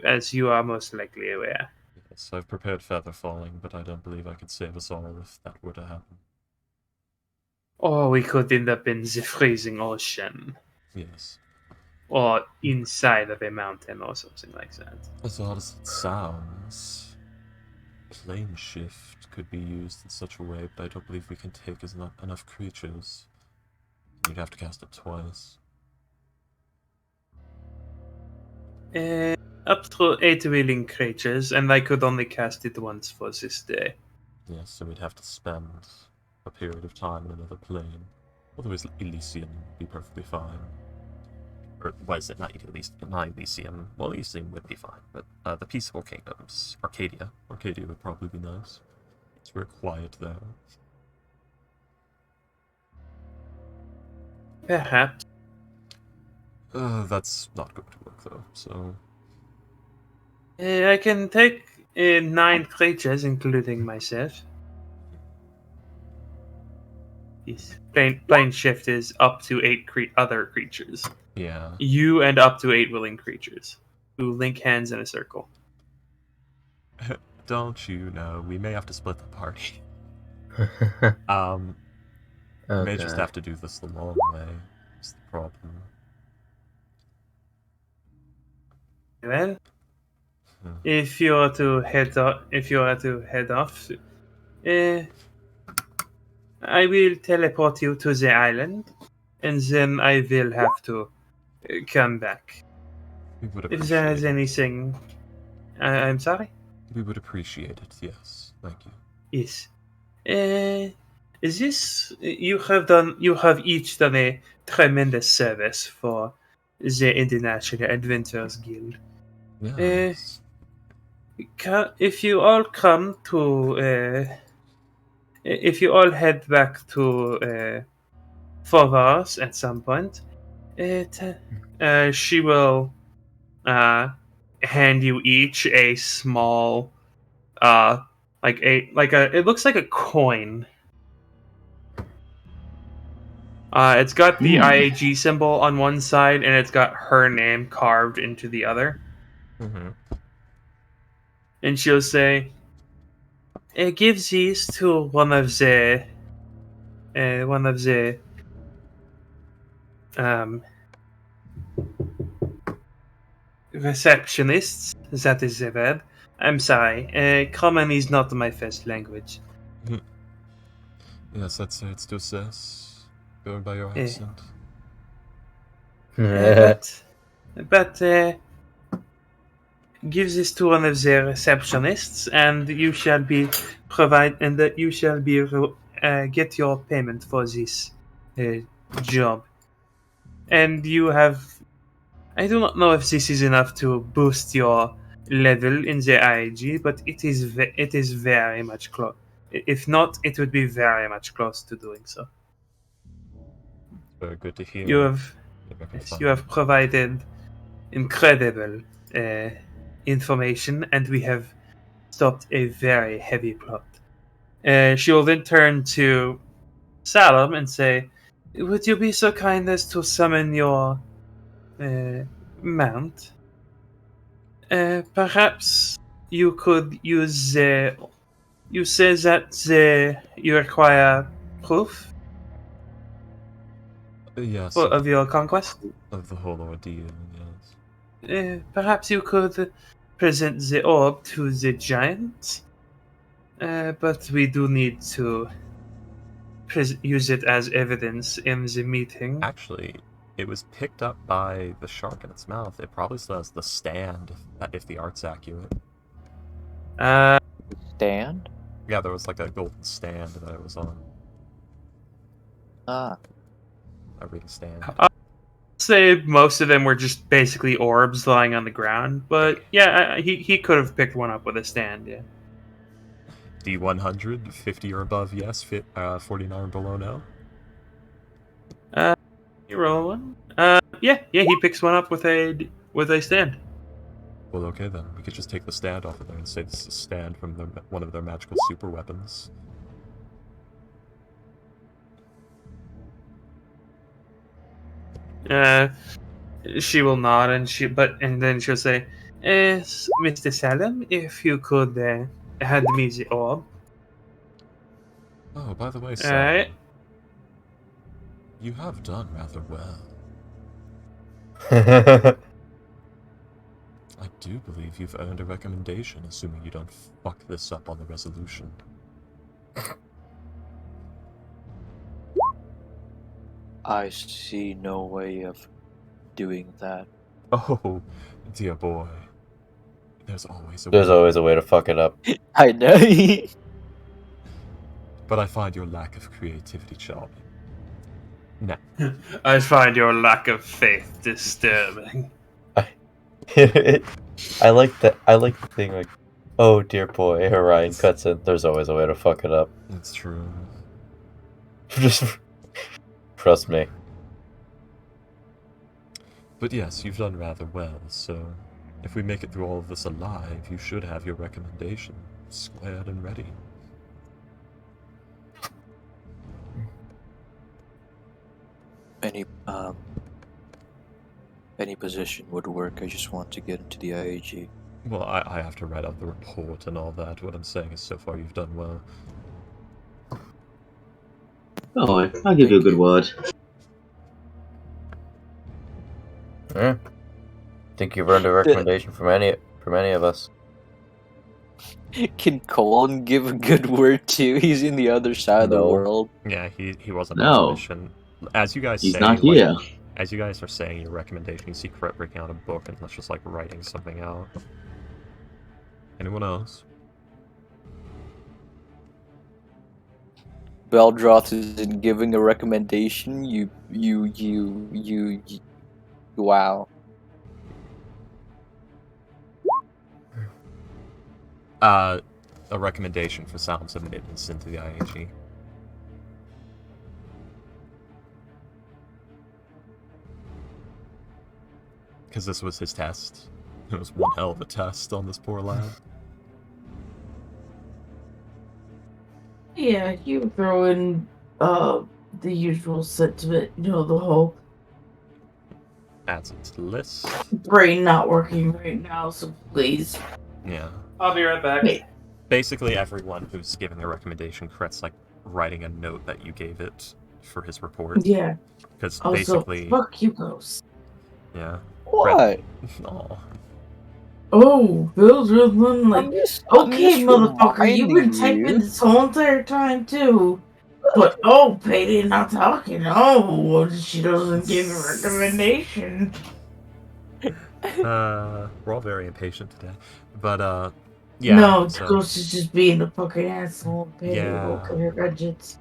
as you are most likely aware. Yes, I've prepared feather falling, but I don't believe I could save us all if that were to happen. Or we could end up in the freezing ocean, Yes. or inside of a mountain, or something like that. As odd as it sounds, plane shift could be used in such a way, but I don't believe we can take enough creatures. You'd have to cast it twice. Up to 8 willing creatures, and I could only cast it once for this day. Yes, so we'd have to spend a period of time in another plane. Otherwise, Elysium would be perfectly fine. Or was it not Elysium? Well, Elysium would be fine, but the Peaceful Kingdoms, Arcadia would probably be nice. It's very quiet there. Perhaps. That's not going to work though. So I can take 9 creatures, including myself. Yes. Plane shift is up to 8 other creatures. yeah, You and up to 8 willing creatures who link hands in a circle. don't you know? We may have to split the party. Oh, May just God. have to do this the long way. Is the problem. Well, Hmm. if you are to head off, I will teleport you to the island, and then I will have to come back. We would If appreciate there is anything, I'm sorry. We would appreciate it. Yes, thank you. Yes. Is this you have each done a tremendous service for the International Adventurers Guild. Yes. If you all come to if you all head back to Forvars at some point, she will hand you each a small it looks like a coin. It's got the IAG symbol on one side, and it's got her name carved into the other. Mm-hmm. And she'll say, "Give these to one of the receptionists." That is the word. I'm sorry. Common is not my first language. Yes, I'd say it's Doses. Going by your accent. But give this to one of the receptionists, and you shall be get your payment for this job. And you have, I do not know if this is enough to boost your level in the IAG, but it is very much close. If not, it would be very much close to doing so. Very good to hear. You have Maybe I can Yes, find you have provided incredible information, and we have stopped a very heavy plot. She will then turn to Salem and say, "Would you be so kind as to summon your mount? Perhaps you could use the. You say that you require proof Yes, of your conquest. of the whole ordeal, yes. Perhaps you could present the orb to the giant, but we do need to use it as evidence in the meeting. Actually, it was picked up by the shark in its mouth. It probably still has the stand, if the art's accurate. Stand? Yeah, there was like a golden stand that it was on. Ah. A ring stand. Say most of them were just basically orbs lying on the ground, but yeah, he could have picked one up with a stand. Yeah. D100, 50 or above, yes. 49 below, no. You roll one. Yeah, he picks one up with a stand. Well, okay then. We could just take the stand off of there and say this is a stand from one of their magical super weapons. She will nod and then she'll say, Mr. Salem, if you could hand me the orb. Oh, by the way, Sam, Alright. you have done rather well. I do believe you've earned a recommendation, assuming you don't fuck this up on the resolution. I see no way of doing that. Oh, dear boy. There's always a There's way. always a way to fuck it up. I know. But I find your lack of creativity charming. Now, I find your lack of faith disturbing. I like that. I like the thing like, oh dear boy, Orion cuts in. There's always a way to fuck it up. it's true. Just trust me. But yes, you've done rather well, so if we make it through all of this alive, you should have your recommendation squared and ready. Any position would work. I just want to get into the IAG. Well, I have to write out the report and all that. What I'm saying is, so far you've done well. Oh, I'll give you a good word. Yeah. Think you've earned a recommendation from any of us. Can Colin give a good word too? He's in the other side of the No. world. Yeah, he wasn't No. on mission. As you guys He's say, not like, here. as you guys are saying your recommendation, you see Cret breaking out a book and that's just like writing something out. Anyone else? Beldroth isn't giving a recommendation. Wow. A recommendation for Sounds admittance into the IAG. Because this was his test. It was one hell of a test on this poor lad. Yeah, you throw in the usual sentiment, you know, the whole Adds it to the list. brain not working right now, so please. Yeah. I'll be right back. Wait. Basically, everyone who's giving a recommendation, Cret's like writing a note that you gave it for his report. Yeah. Because Also, basically, fuck you, Ghost. yeah. What? Aw. Oh, those are them like. I'm Okay, just motherfucker, you've been reminding typing you. this whole entire time too. But oh, Payday not talking. Oh, she doesn't give a recommendation. We're all very impatient today. But, yeah. No, so, Ghost is just being a fucking asshole. Payday Yeah. will come your budgets.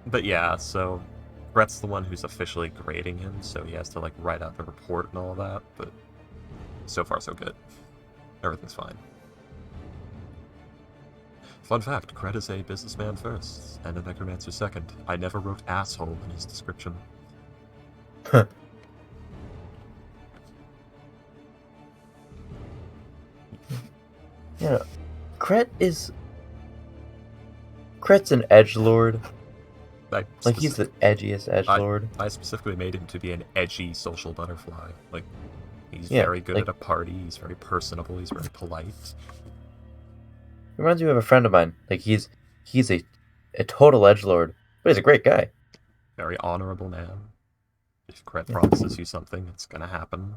But yeah, so Brett's the one who's officially grading him, so he has to like write out the report and all that. But So far, so good. Everything's fine. Fun fact, Kret is a businessman first, and a necromancer second. I never wrote asshole in his description. Yeah, Kret's an edgelord. Like, he's the edgiest edgelord. I specifically made him to be an edgy social butterfly. Like, he's Yeah, very good like- at a party, he's very personable, he's very polite. Reminds me of a friend of mine. Like, he's a total edgelord, but he's a great guy. Very honorable man. If Kret promises you something, it's gonna happen.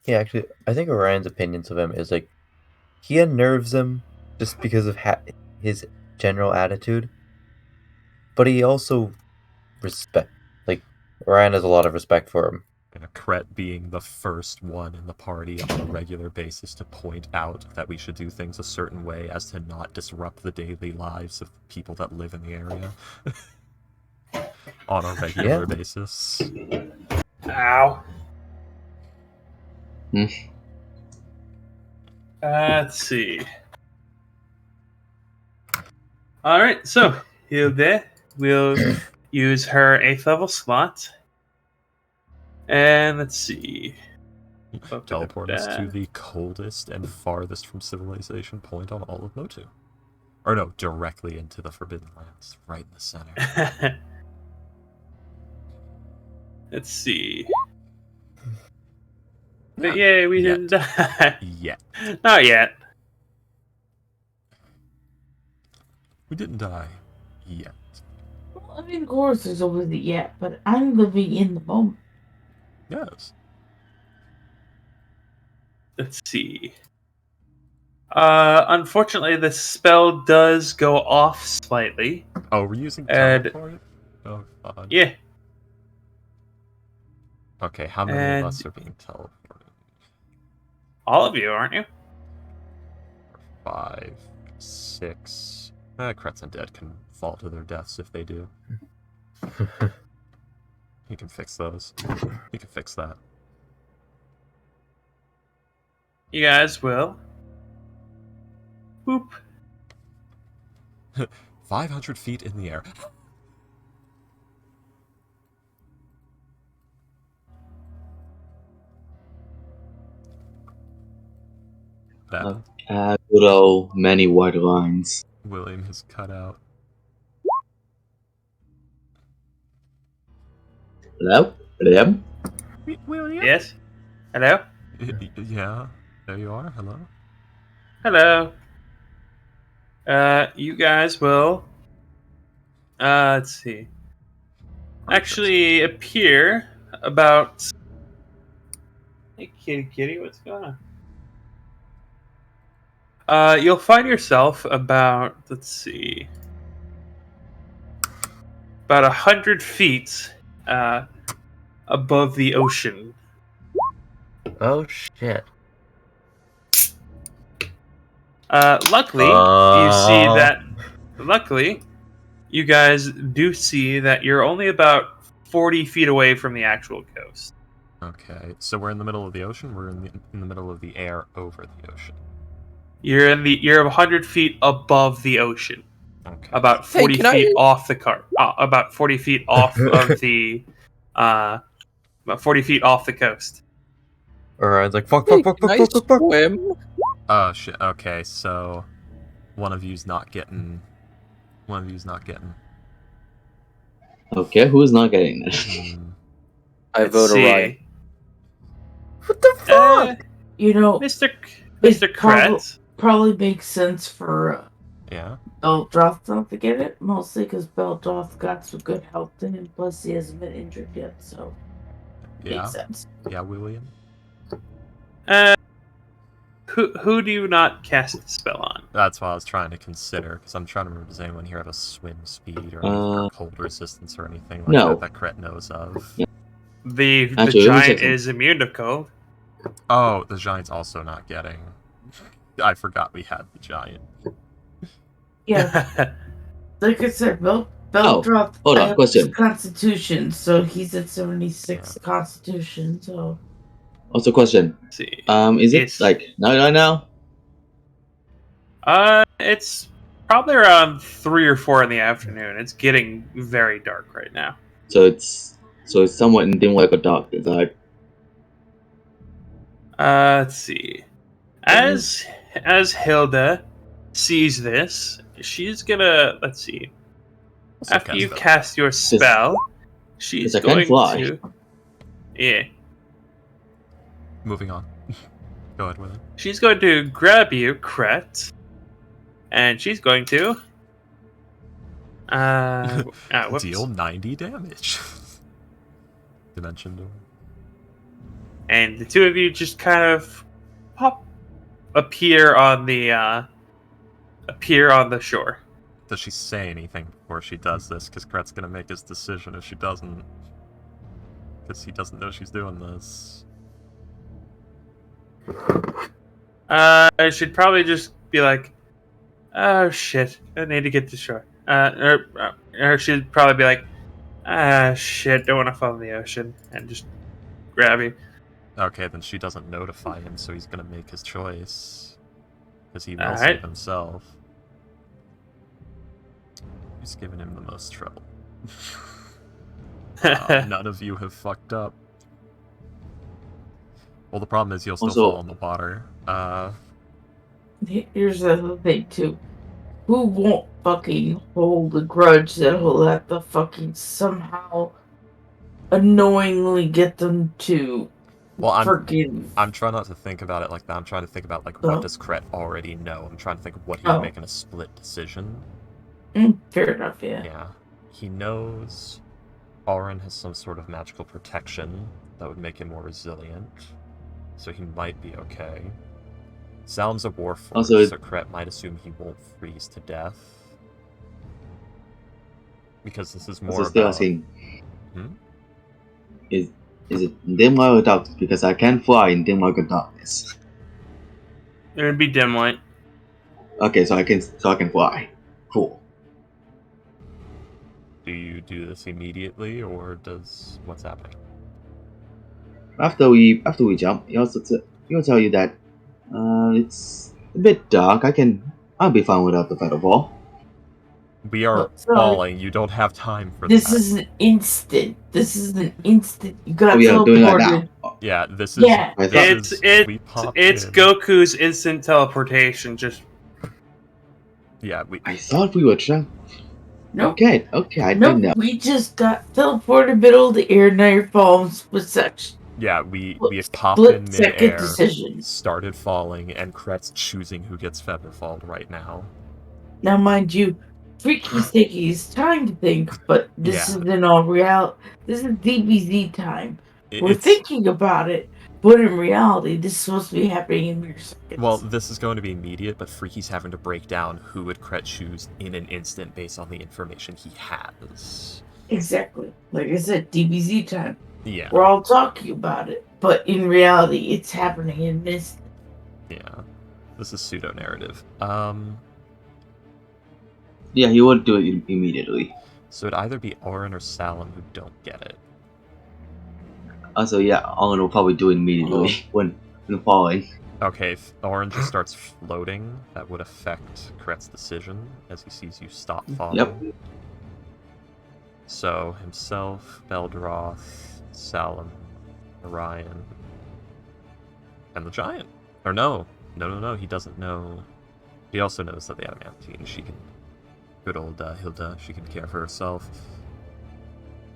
Yeah, actually, I think Orion's opinions of him is like, he unnerves him just because of his general attitude, but he also Orion has a lot of respect for him. And Kret being the first one in the party on a regular basis to point out that we should do things a certain way as to not disrupt the daily lives of people that live in the area. On a regular basis. Ow. Hmm. Let's see. Alright, so Hilde will use her 8th level slot. And let's see. Teleport us to the coldest and farthest from civilization point on all of Motu. Or no, directly into the Forbidden Lands, right in the center. Let's see. But yay, we didn't die. Yet. Not yet. We didn't die. Yet. Well, I mean, of course, there's always the yet, but I'm living in the moment. Yes. Let's see. Unfortunately, the spell does go off slightly. Oh, we're using And- teleport? Oh, God. Yeah. Okay, how many And- of us are being teleported? All of you, aren't you? 5, 6. Kret's Undead can fall to their deaths if they do. He can fix those. He can fix that. You guys will. Boop. 500 feet in the air. That Good old many white lines. William has cut out. Hello? Hello? William? Yes? Hello? Yeah, there you are. Hello. Hello. You guys will. Let's see. Actually appear about. Hey, kitty, what's going on? You'll find yourself about. Let's see. About 100 feet, above the ocean. Oh shit. Luckily, you see that. Luckily, you guys do see that you're only about 40 feet away from the actual coast. Okay, so we're in the middle of the ocean. We're in the middle of the air over the ocean. You're 100 feet above the ocean, Okay. about Hey, 40 can I- feet off the car. About 40 feet off of the. About 40 feet off the coast. Orion's like, fuck, Hey, fuck, fuck, can fuck, I fuck, fuck, fuck. swim? Oh shit. Okay, so one of you's not getting. Okay, who's not getting this? I Let's vote see. Orion. What the fuck? You know, Mr. It's Mr. Kretz. probably makes sense for Yeah. Beldroth not to get it, mostly because Beldroth got some good help to him, plus he hasn't been injured yet, so Yeah. makes sense. Yeah, William. Who do you not cast the spell on? That's what I was trying to consider, because I'm trying to remember, does anyone here have a swim speed or cold resistance or anything like No. that Kret knows of? The Actually, let me giant check some- is immune to cold. Oh, the giant's also not getting. I forgot we had the giant. Yeah, like I said, Beldroth hold on, has question. Constitution, so he's at 76 Constitution. So Also, question. Let's see. Is it It's- like night now? It's probably around 3 or 4 in the afternoon. It's getting very dark right now. So it's somewhat in dim like a dark. Is that Let's see. As Hilda sees this, she's gonna, let's see. Also After cast you spell. cast your spell, she's I can going fly. to. Yeah. Moving on. Go ahead with it. She's going to grab you, Kret, and she's going to. Whoops. Deal 90 damage. Dimension door. And the two of you just kind of appear on the shore. Does she say anything before she does this? Because Kret's gonna make his decision if she doesn't. Because he doesn't know she's doing this. I should probably just be like, "Oh shit, I need to get to shore." Or she'd probably be like, "Ah shit, don't want to fall in the ocean," and just grab you. Okay, then she doesn't notify him, so he's gonna make his choice. Because he will Alright. save himself. Who's giving him the most trouble? None of you have fucked up. Well, the problem is you'll still Also- fall in the water. here's the other thing too. Who won't fucking hold a grudge that will have to fucking somehow annoyingly get them to Well, forgive? I'm trying not to think about it like that. I'm trying to think about, like, Oh. what does Kret already know? I'm trying to think of what he would Oh. make in a split decision. Fair enough, yeah. Yeah. He knows Auron has some sort of magical protection that would make him more resilient. So he might be okay. Salem's a warforged, Also, so Kret might assume he won't freeze to death. Because this is more also still about... asking? Hmm? Is it dim light or darkness? Because I can fly in dim light or darkness. It would be dim light. Okay, so I can fly. Cool. Do you do this immediately, or does... what's happening? After we jump, he'll tell you that it's a bit dark. I'll be fine without the feather fall. We are So, falling. You don't have time for This that. is an instant. You got Oh, we are doing it teleported. now. Yeah, this is... Yeah. I thought we pop It's in. Goku's instant teleportation. Just Yeah, I thought we were trying. Nope. Okay, I didn't know. We just got teleported middle of the air. Now you're falling split section. yeah, we Split pop in second mid-air, decisions. started falling, and Kret's choosing who gets featherfalled right now. Now, mind you, Freaky Sticky's time to think, but this Yeah. isn't all real. This is DBZ time. We're It's... thinking about it, but in reality, this is supposed to be happening in mere seconds. Well, this is going to be immediate, but Freaky's having to break down who would Kret choose in an instant based on the information he has. Exactly. Like I said, DBZ time. Yeah, We're all talking about it, but in reality, it's happening in this. yeah. This is pseudo-narrative. Yeah, he would do it immediately. So it'd either be Auron or Salem who don't get it. Also, yeah, Alan will probably do it immediately when falling. Okay, if Auron just starts floating, that would affect Kret's decision as he sees you stop falling. Yep. So himself, Beldroth, Salem, Orion, and the giant. Or no, he doesn't know. He also knows that the adamantine, she can... Good old Hilda, she can care for herself.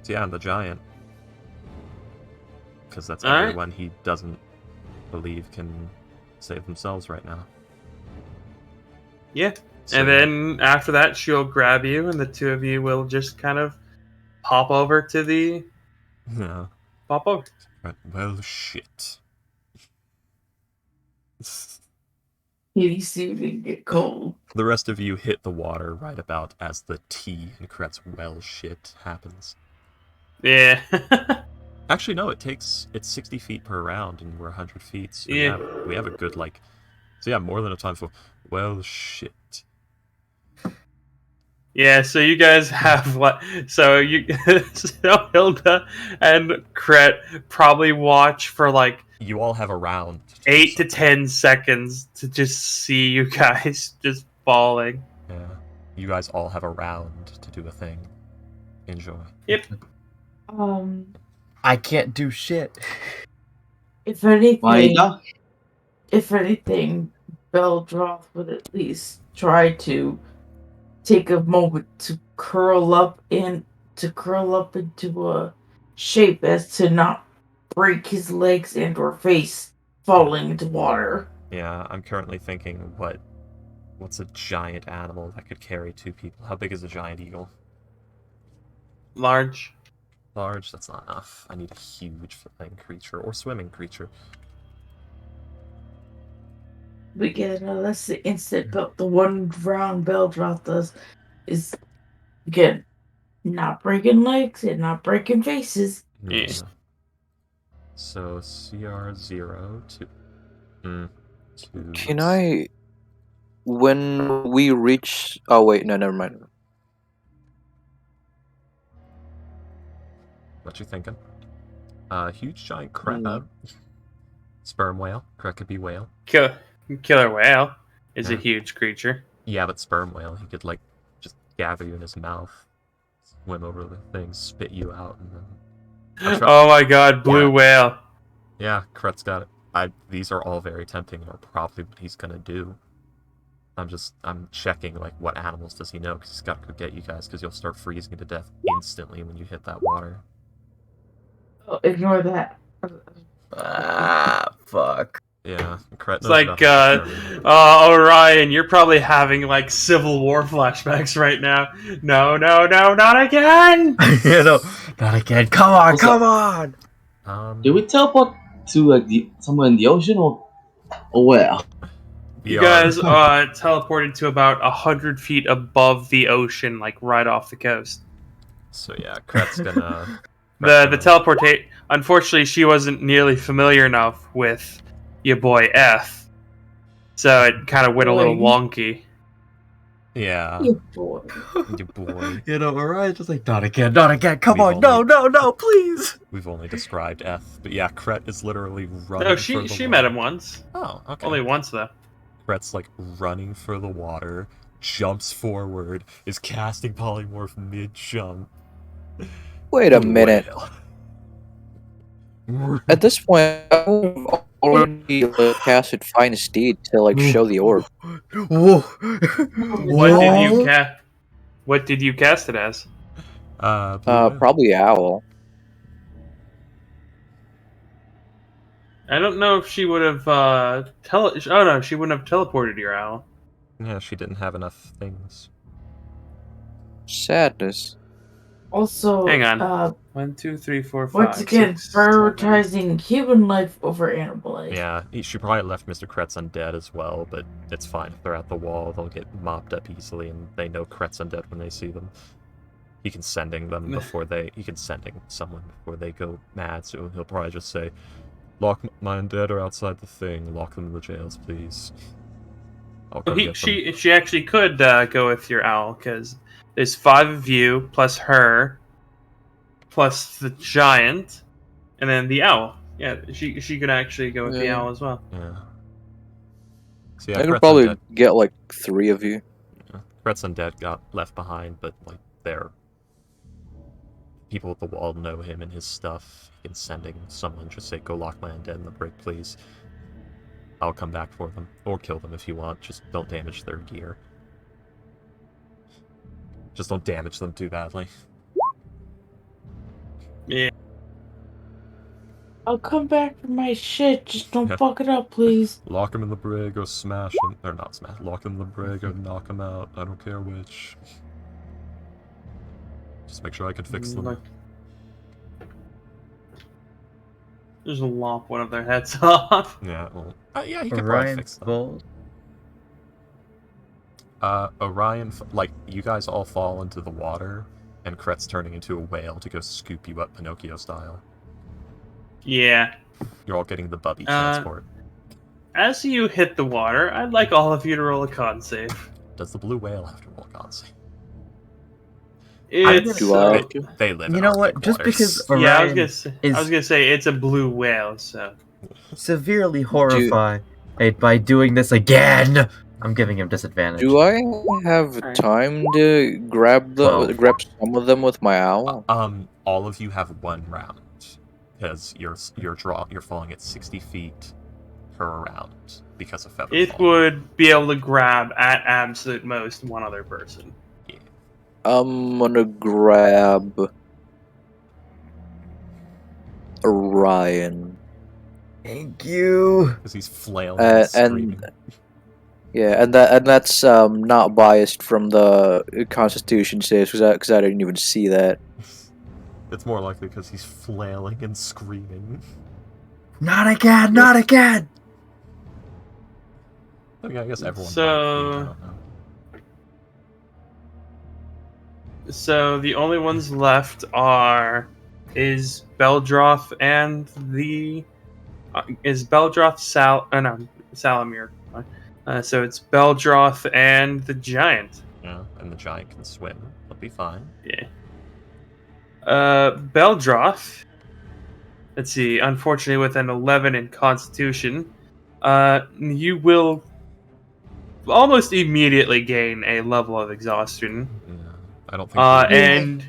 So yeah, and the giant. Because that's All right. everyone he doesn't believe can save themselves right now. yeah. So, And then after that, she'll grab you, and the two of you will just kind of pop over to the Yeah. pop over. Right, well, shit. Maybe soon it get cold. The rest of you hit the water right about as the T in Kret's well shit happens. Yeah. Actually, no, it's 60 feet per round, and we're 100 feet, so Yeah. we have a good, more than a time for, well, shit. Yeah, so you guys have what? So so Hilda and Kret probably watch for like You all have a round. Do 8 to something. 10 seconds to just see you guys just falling. Yeah. You guys all have a round to do a thing. Enjoy. Yep. I can't do shit. If anything, Maida? Beldroth would at least try to take a moment to curl up into a shape as to not break his legs and or face falling into water. Yeah, I'm currently thinking what's a giant animal that could carry 2 people? How big is a giant eagle? Large. Large? That's not enough. I need a huge flying creature or swimming creature. But yeah, no, that's the instant belt. The one round Beldroth does is, again, not breaking legs and not breaking faces. Yeah. So CR0 to 2. Can I, when we reach? Oh wait, no, never mind. What you thinking? Huge giant crab. Mm. Sperm whale. Crocodile whale. Killer whale is a Yeah. huge creature. Yeah, but sperm whale, he could like just gather you in his mouth, swim over the thing, spit you out, and then. Oh my god, blue Yeah. whale. Yeah, Kret's got it. These are all very tempting and are probably what he's gonna do. I'm checking like what animals does he know, because he's got to go get you guys, because you'll start freezing to death instantly when you hit that water. Oh, ignore that. Fuck. Yeah, Kret It's knows like, nothing. Orion, you're probably having like Civil War flashbacks right now. No, not again! No, not again. Come on, What's come on. Did we teleport to like somewhere in the ocean or where? You guys teleported to about 100 feet above the ocean, like right off the coast. So yeah, Kret's gonna. The teleportate. Unfortunately, she wasn't nearly familiar enough with your boy F, so it kind of went a little Boy. wonky. Yeah, You boy. you boy. You know, Orion's just like, not again, not again. Come We've on, no, please. We've only described F, but yeah, Kret is literally running. No, for the she water. met him once. Oh, okay. Only once though. Kret's like running for the water, jumps forward, is casting polymorph mid jump. Wait a minute. At this point, I would have already casted Find Steed to like show the orb. Whoa. What did you cast it as? Blue whale. Probably Owl. I don't know if she would have Oh no, she wouldn't have teleported your owl. Yeah, she didn't have enough things. Sadness. Also, Hang on. 1, 2, 3, 4, 5. once again, 6, prioritizing human life over animal life. Yeah, she probably left Mr. Kretz undead as well, but it's fine. If they're at the wall, they'll get mopped up easily, and they know Kretz undead when they see them. He can sending someone before they go mad, so he'll probably just say, "Lock my undead are outside the thing. Lock them in the jails, please." I'll come get them. She actually could go with your owl, because there's 5 of you, plus her, plus the giant, and then the owl. Yeah, she could actually go with the Yeah. owl as well. Yeah. So yeah, I could Kretz probably undead. get like 3 of you. Yeah. Kretz undead got left behind, but like they're people at the wall know him and his stuff. He can sending someone just say, "Go lock my undead in the brig, please." I'll come back for them, or kill them if you want. Just don't damage their gear. Just don't damage them too badly. Yeah. I'll come back for my shit. Just don't Yeah. fuck it up, please. Lock him in the brig or smash him. Or not smash. Lock him in the brig or knock him out. I don't care which. Just make sure I can fix them. Like, just lop one of their heads off. Yeah, well. Yeah, he could probably Orion's fix them. bold. Orion, like, you guys all fall into the water, and Kret's turning into a whale to go scoop you up Pinocchio style. Yeah. You're all getting the Bubby transport. As you hit the water, I'd like all of you to roll a con save. Does the blue whale have to roll a con save? It's Do I? They live You in know what? Arctic Just waters. because yeah, Orion I was gonna say it's a blue whale, so severely horrified by doing this again, I'm giving him disadvantage. Do I have Alright. time to grab Well- some of them with my owl? All of you have 1 round because you're falling at 60 feet per round because of feather it fall. would be able to grab at absolute most one other person. I'm gonna grab Orion. Thank you. Because he's flailing and And screaming. yeah, and that's not biased from the Constitution saves because I didn't even see that. It's more likely because he's flailing and screaming. Not again! Not again! I mean, I guess everyone So- might be, I don't know. So the only ones left is Beldroth and the Salamir. So it's Beldroth and the giant. Yeah, and the giant can swim. That'll be fine. Yeah. Beldroth. Let's see. Unfortunately, with an 11 in Constitution, you will almost immediately gain a level of exhaustion. Yeah, I don't think. And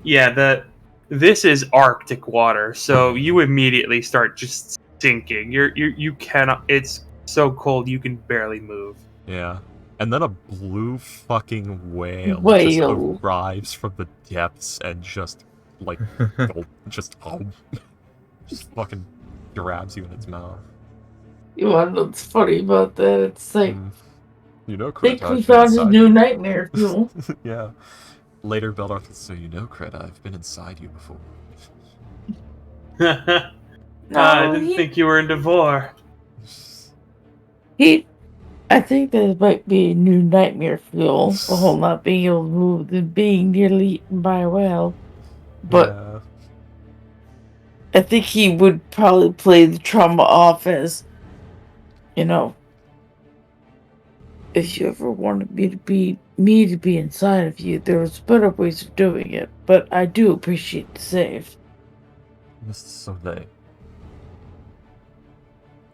yeah, this is Arctic water, so you immediately start just sinking. You cannot. It's so cold you can barely move. Yeah. And then a blue fucking whale Whale. just arrives from the depths and just like just fucking grabs you in its mouth. You want to know what's funny about that? It's like, You know, I Crit, think we I've been found his inside new you. nightmare fuel. Yeah. Later, Beldarth will say, you know, Crit, I've been inside you before. I No, didn't think you were in Devor. I think that might be a new nightmare fuel. The whole not being able to move and being nearly eaten by a whale. But Yeah. I think he would probably play the trauma off as, you know, if you ever wanted me to be inside of you, there was better ways of doing it. But I do appreciate the save. Mr. Soleil,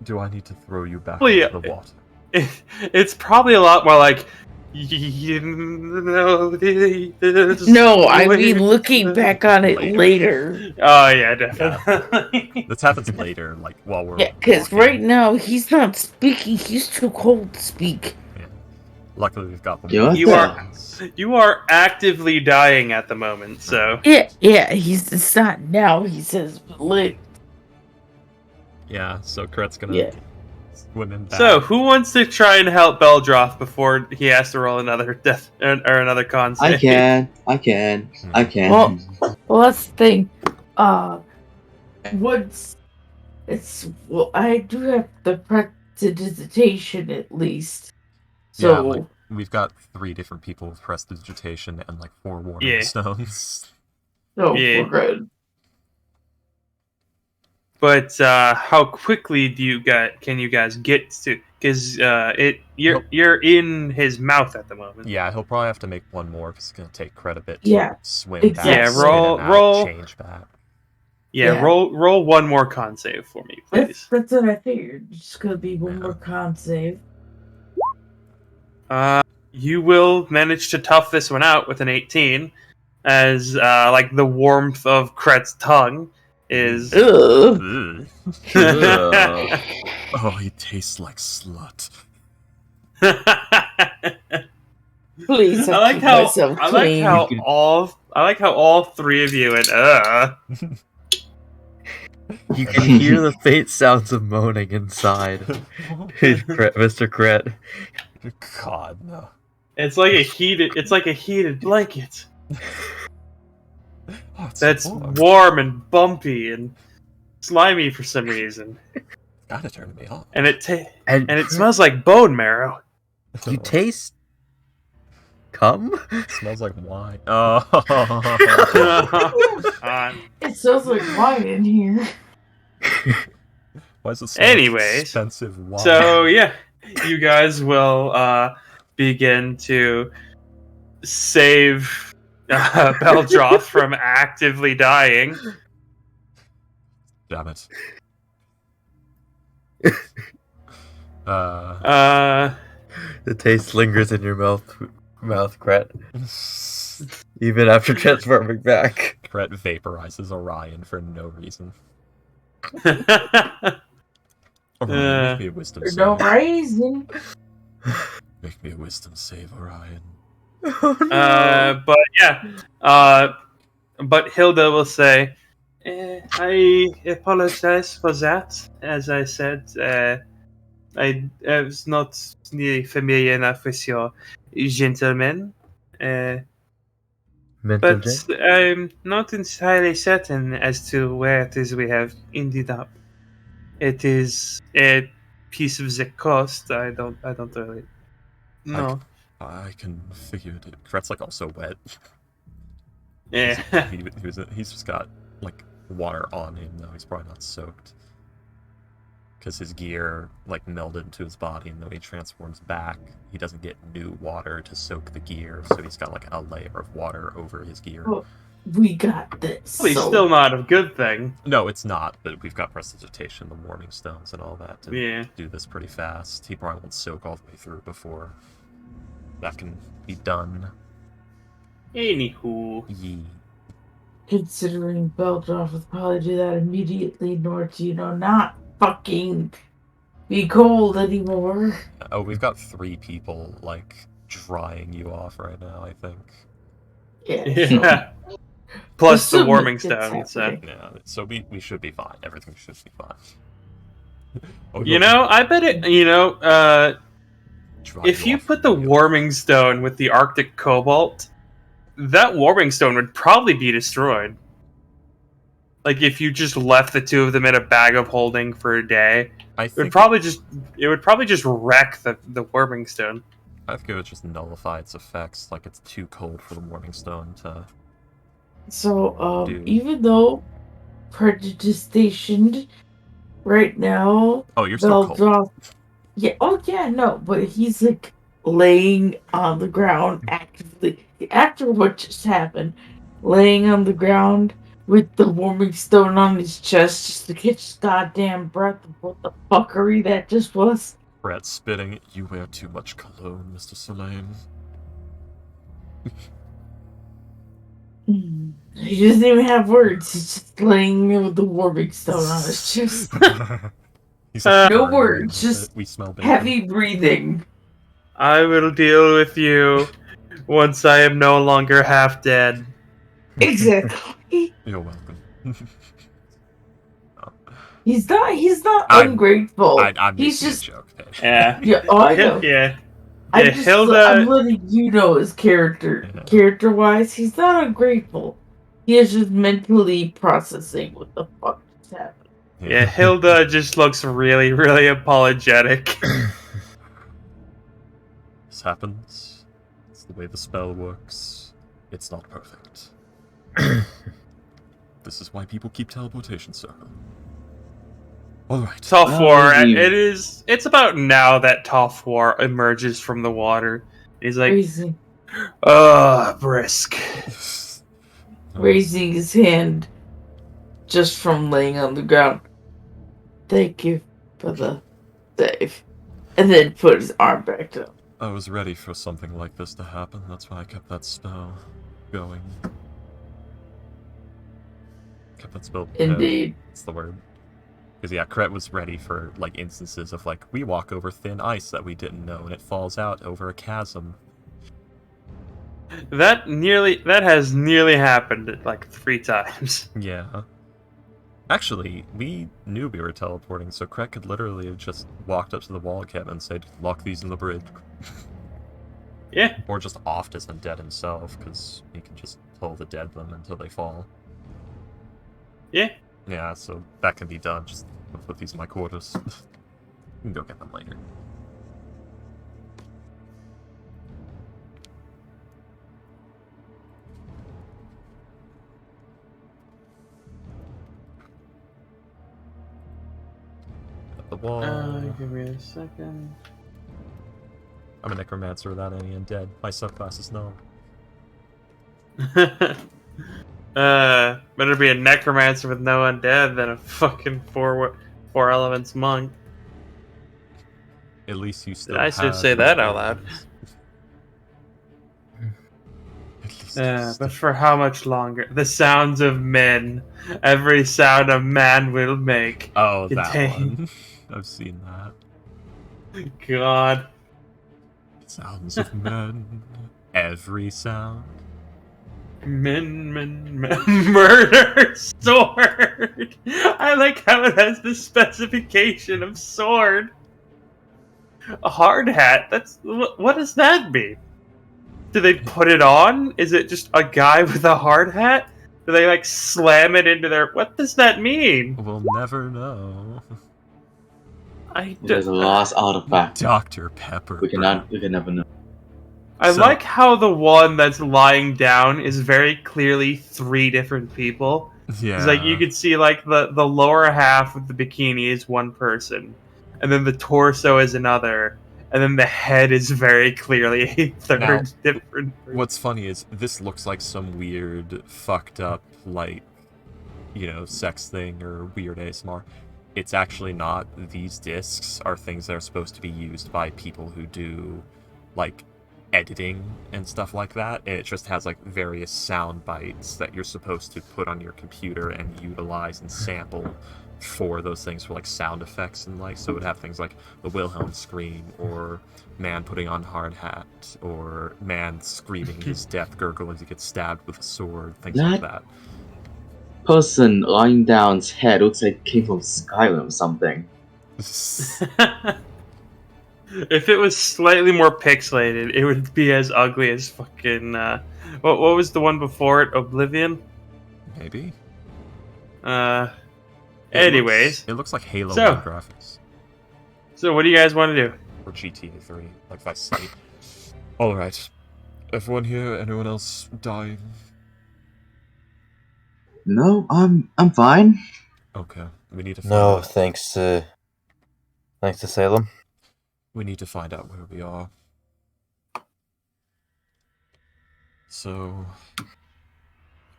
do I need to throw you back Well, into yeah. the water? It's probably a lot more like, you know, this No, I way- mean looking back on it later. Oh yeah, definitely. This happens later, like while we're. Yeah, because walking. right now he's not speaking. He's too cold to speak. Luckily, we've got them. Yeah, You are- You are actively dying at the moment, so Yeah, it's not now, he says, but later. Yeah, so Crit's gonna Yeah. swim in back. so who wants to try and help Beldroth before he has to roll another death or another con I save? can. Well, that's the thing. I do have the prestidigitation at least. So, Yeah, like, we've got 3 different people with prestidigitation and like 4 warning Yeah. stones. no, Yeah. we're good. But how quickly can you guys get to? Because you're in his mouth at the moment. Yeah, he'll probably have to make one more because it's gonna take Crit a bit Yeah, to swim exactly. back, Yeah, spin roll- him out, roll. change back. Yeah, Yeah. roll one more con save for me, please. That's what I figured. It's gonna be one more con save. You will manage to tough this one out with an 18, as like the warmth of Kret's tongue is. Ugh. Ugh. Oh, he tastes like slut. Please, I like keep how myself I like clean. how all 3 of you and You can hear the faint sounds of moaning inside. Mr. Cret. God, no. it's like a heated blanket Oh, it's that's warm. warm and bumpy and slimy for some reason, Gotta turn me on. and it And and it smells like bone marrow. you taste cum? Smells like wine. Oh. It smells like wine in here. Why does it smell like Anyways, expensive wine? So yeah, you guys will begin to save Beldroth from actively dying. Damn it. The taste lingers in your mouth, Kret. Even after transforming back. Kret vaporizes Orion for no reason. Orion, make me a wisdom For save. no reason. Make me a wisdom save, Orion. Oh, no. But but Hilda will say, I apologize for that. As I said, I was not nearly familiar enough with your gentleman. Mental But J? I'm not entirely certain as to where it is we have ended up. It is a piece of the coast. I don't really know. I can figure it. Kret's like also wet. Yeah. He's just got like water on him though. He's probably not soaked. Because his gear like melded into his body, and though he transforms back, he doesn't get new water to soak the gear, so he's got like a layer of water over his gear. Oh, we got this. Well, still not a good thing. No, it's not, but we've got prestidigitation, the warming stones, and all that to Yeah. do this pretty fast. He probably won't soak all the way through before that can be done. Anywho. Yee. Considering Beldroth would probably do that immediately in order to, not fucking be cold anymore. Oh, we've got 3 people, like, drying you off right now, I think. Yeah. Plus the Assuming warming it's stone. So. happening. Yeah, so we should be fine. Everything should be fine. Oh, You know, I bet it. dry If you off put the real- warming stone with the Arctic cobalt, that warming stone would probably be destroyed. Like if you just left the two of them in a bag of holding for a day, I it would think probably just wreck the warming stone. I think it would just nullify its effects. Like it's too cold for the warming stone to. So, Dude. even though prestidigitation right now, Oh, you're still cold. Beldroth. Yeah, oh yeah, no, but he's like laying on the ground actively after what just happened, laying on the ground with the warming stone on his chest just to catch his goddamn breath of what the fuckery that just was. Brett spitting. You wear too much cologne, Mr. Soleil. He doesn't even have words. He's just laying there with the warming stone on his chest. He's like, No "Burn, words, burn, just we smell bacon." heavy breathing. I will deal with you once I am no longer half dead. Exactly. You're welcome. He's not I'm- ungrateful. I'm He's making just a joke. Paige. Yeah. yeah. Oh, I know. Yeah. I'm Yeah, just Hilda- I'm letting you know his character. Yeah. Character wise, he's not ungrateful. He is just mentally processing what the fuck just happened. Yeah, Hilda just looks really, really apologetic. This happens. It's the way the spell works. It's not perfect. This is why people keep teleportation circle. Alright. Tough Oh, War, you- it's about now that Tough War emerges from the water. He's like, Raising brisk. raising his hand just from laying on the ground. Thank you for the save. And then put his arm back up. I was ready for something like this to happen. That's why I kept that spell going. Kept that spell. Indeed. That's the word. Because yeah, Kret was ready for like instances of like we walk over thin ice that we didn't know and it falls out over a chasm. That has nearly happened like 3 times. Yeah. Actually, we knew we were teleporting, so Kret could literally have just walked up to the wall cabin and said, "Lock these in the bridge." Yeah. Or just offed as undead himself, because he can just pull the dead them until they fall. Yeah. Yeah, so that can be done. Just put these in my quarters. You can go get them later. At the wall. Give me a second. I'm a necromancer without any undead. My subclass is gnome. Better be a necromancer with no undead than a fucking four elements monk. At least you still I should have say your that out loud. abilities. At least you But still... for how much longer? The sounds of men. Every sound a man will make. Oh, that Contain- one. I've seen that. God. Sounds of men. Every sound. Men. Murder sword. I like how it has the specification of sword. A hard hat? That's what does that mean? Do they put it on? Is it just a guy with a hard hat? Do they like slam it into their? What does that mean? We'll never know. There's a lost artifact. Dr. Pepper. We can never know. I So- like how the one that's lying down is very clearly three different people. Yeah. It's like you could see like the lower half of the bikini is one person, and then the torso is another, and then the head is very clearly a third Now, different person. What's funny is this looks like some weird, fucked up, like, sex thing or weird ASMR. It's actually not. These discs are things that are supposed to be used by people who do, like, editing and stuff like that. And it just has, like, various sound bites that you're supposed to put on your computer and utilize and sample for those things, for, like, sound effects and, like, so it would have things like the Wilhelm scream, or man putting on hard hat, or man screaming his death gurgle as he gets stabbed with a sword, things like that. Person lying down's head looks like it came from Skyrim or something. If it was slightly more pixelated, it would be as ugly as fucking. What was the one before it? Oblivion. Maybe. Anyways, It looks like Halo So- 1 graphics. so what do you guys want to do? Or GTA 3, like Vice City. Alright. Everyone here, anyone else dying? No, I'm fine. Okay. We need to find No, out. thanks to Salem. We need to find out where we are. So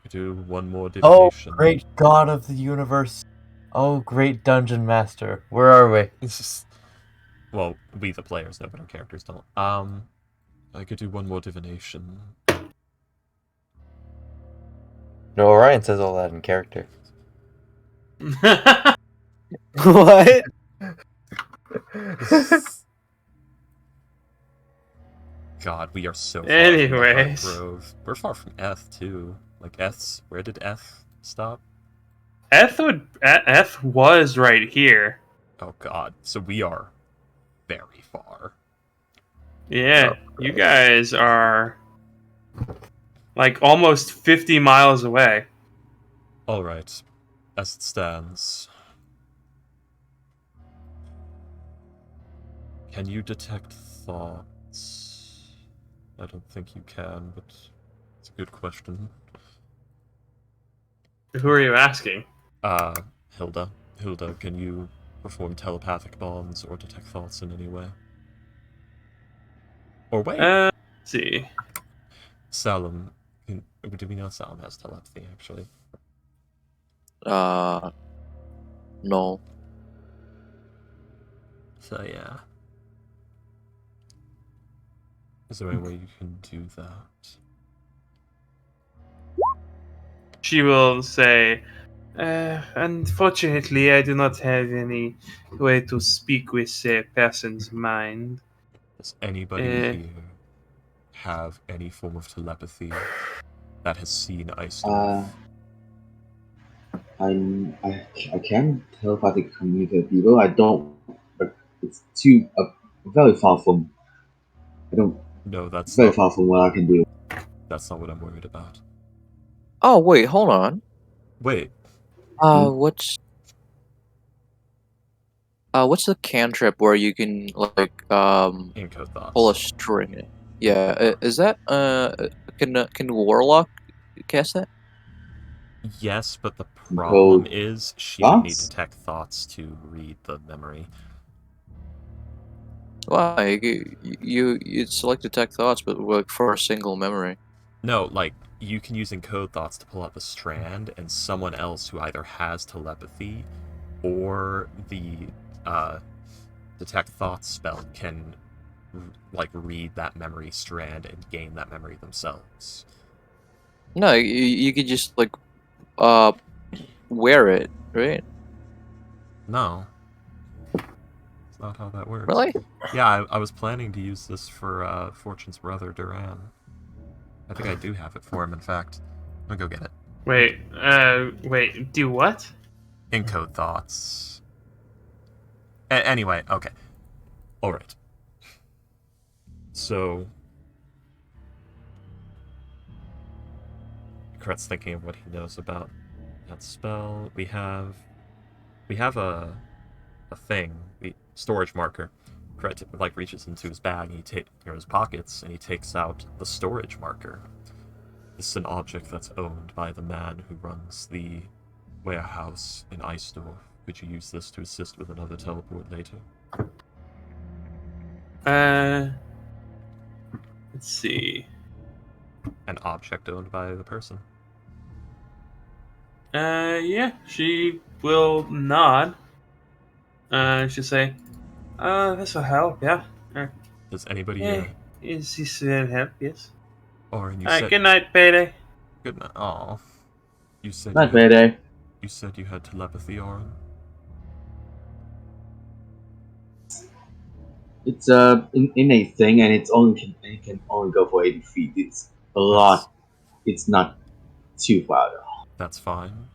do one more Oh, divination. great god of the universe! Oh, great dungeon master! Where are we? Well, we the players know, but our characters don't. I could do one more divination. No, Orion says all that in character. What? God, we are so far from the Dark Anyways. Grove. We're far from Eth too. Like Eth's, where did Eth stop? Eth was right here. Oh God, so we are very far. Yeah, you guys are like almost 50 miles away. All right, as it stands, can you detect thoughts? I don't think you can, but it's a good question. Who are you asking? Hilda. Hilda, can you perform telepathic bonds or detect thoughts in any way? Or wait, Let's see. Salem. Do we know Salem has telepathy, actually? No. So, yeah. Is there any way you can do that? She will say, unfortunately, I do not have any way to speak with a person's mind. Does anybody here have any form of telepathy that has seen Iceland? I can telepathic communicate with people. I don't, but it's too very far from. I don't. No, that's Very not, far from what I can do. that's not what I'm worried about. Oh wait, hold on. Wait, What's the cantrip where you can like Inco thoughts. pull a string? Yeah, is that can Warlock cast that? Yes, but the problem Encode is she would need thoughts? detect thoughts to read the memory. Why you select detect thoughts, but like for a single memory. No, like, you can use encode thoughts to pull out the strand, and someone else who either has telepathy or the detect thoughts spell can like read that memory strand and gain that memory themselves. No, you could just like wear it, right? No. That's not how that works. Really? Yeah, I was planning to use this for Fortune's brother, Duran. I think I do have it for him, in fact. I'm gonna go get it. Wait, do what? Encode thoughts. Anyway, okay. Alright. So... Kret's thinking of what he knows about that spell. We have a thing, the storage marker. Kret like reaches into his bag and or his pockets, and he takes out the storage marker. This is an object that's owned by the man who runs the warehouse in Eisdorf. Could you use this to assist with another teleport later? Let's see. An object owned by the person. Yeah, she will nod. She'll say, this will help, yeah. Does anybody Yeah, here? yes, this will help, yes. Orin, you Alright, said good night, Payday. good night. Oh, you said Not you had, Payday. you said you had telepathy, Orin. It's innate thing, and it can only go for 80 feet. It's a lot. It's not too far though. That's fine.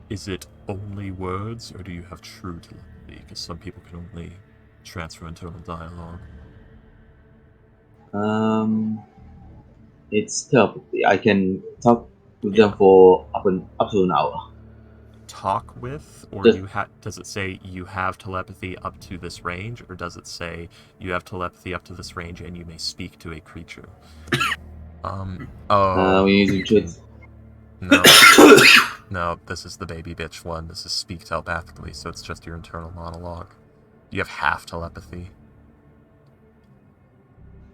Is it only words, or do you have true telepathy? Because some people can only transfer internal dialogue. It's telepathy. I can talk with them for up to an hour. Talk with, or Just- you does it say you have telepathy up to this range, or does it say you have telepathy up to this range and you may speak to a creature? We're using tricks. No. No, this is the baby bitch one. This is speak telepathically, so it's just your internal monologue. You have half telepathy.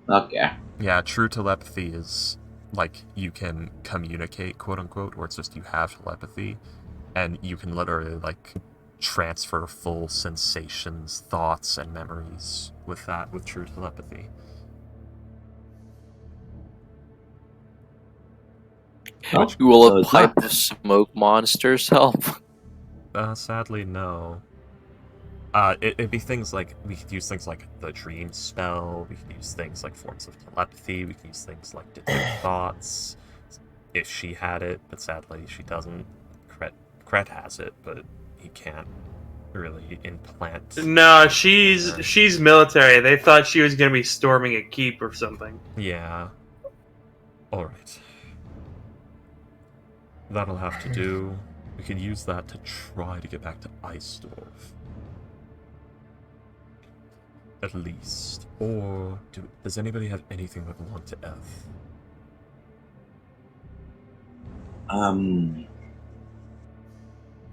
Okay. Yeah, true telepathy is like you can communicate, quote unquote, or it's just you have telepathy, and you can literally like transfer full sensations, thoughts, and memories with true telepathy. Oh, Will so a it's pipe not. of smoke monsters help? Sadly, no. It'd be things like, we could use things like the dream spell, we could use things like forms of telepathy, we can use things like detect thoughts, if she had it, but sadly she doesn't. Kret has it, but he can't really implant. No, she's military. They thought she was gonna be storming a keep or something. Yeah. Alright. That'll have to do. We can use that to try to get back to Eisdorf. At least. Or does anybody have anything that belonged to Eth?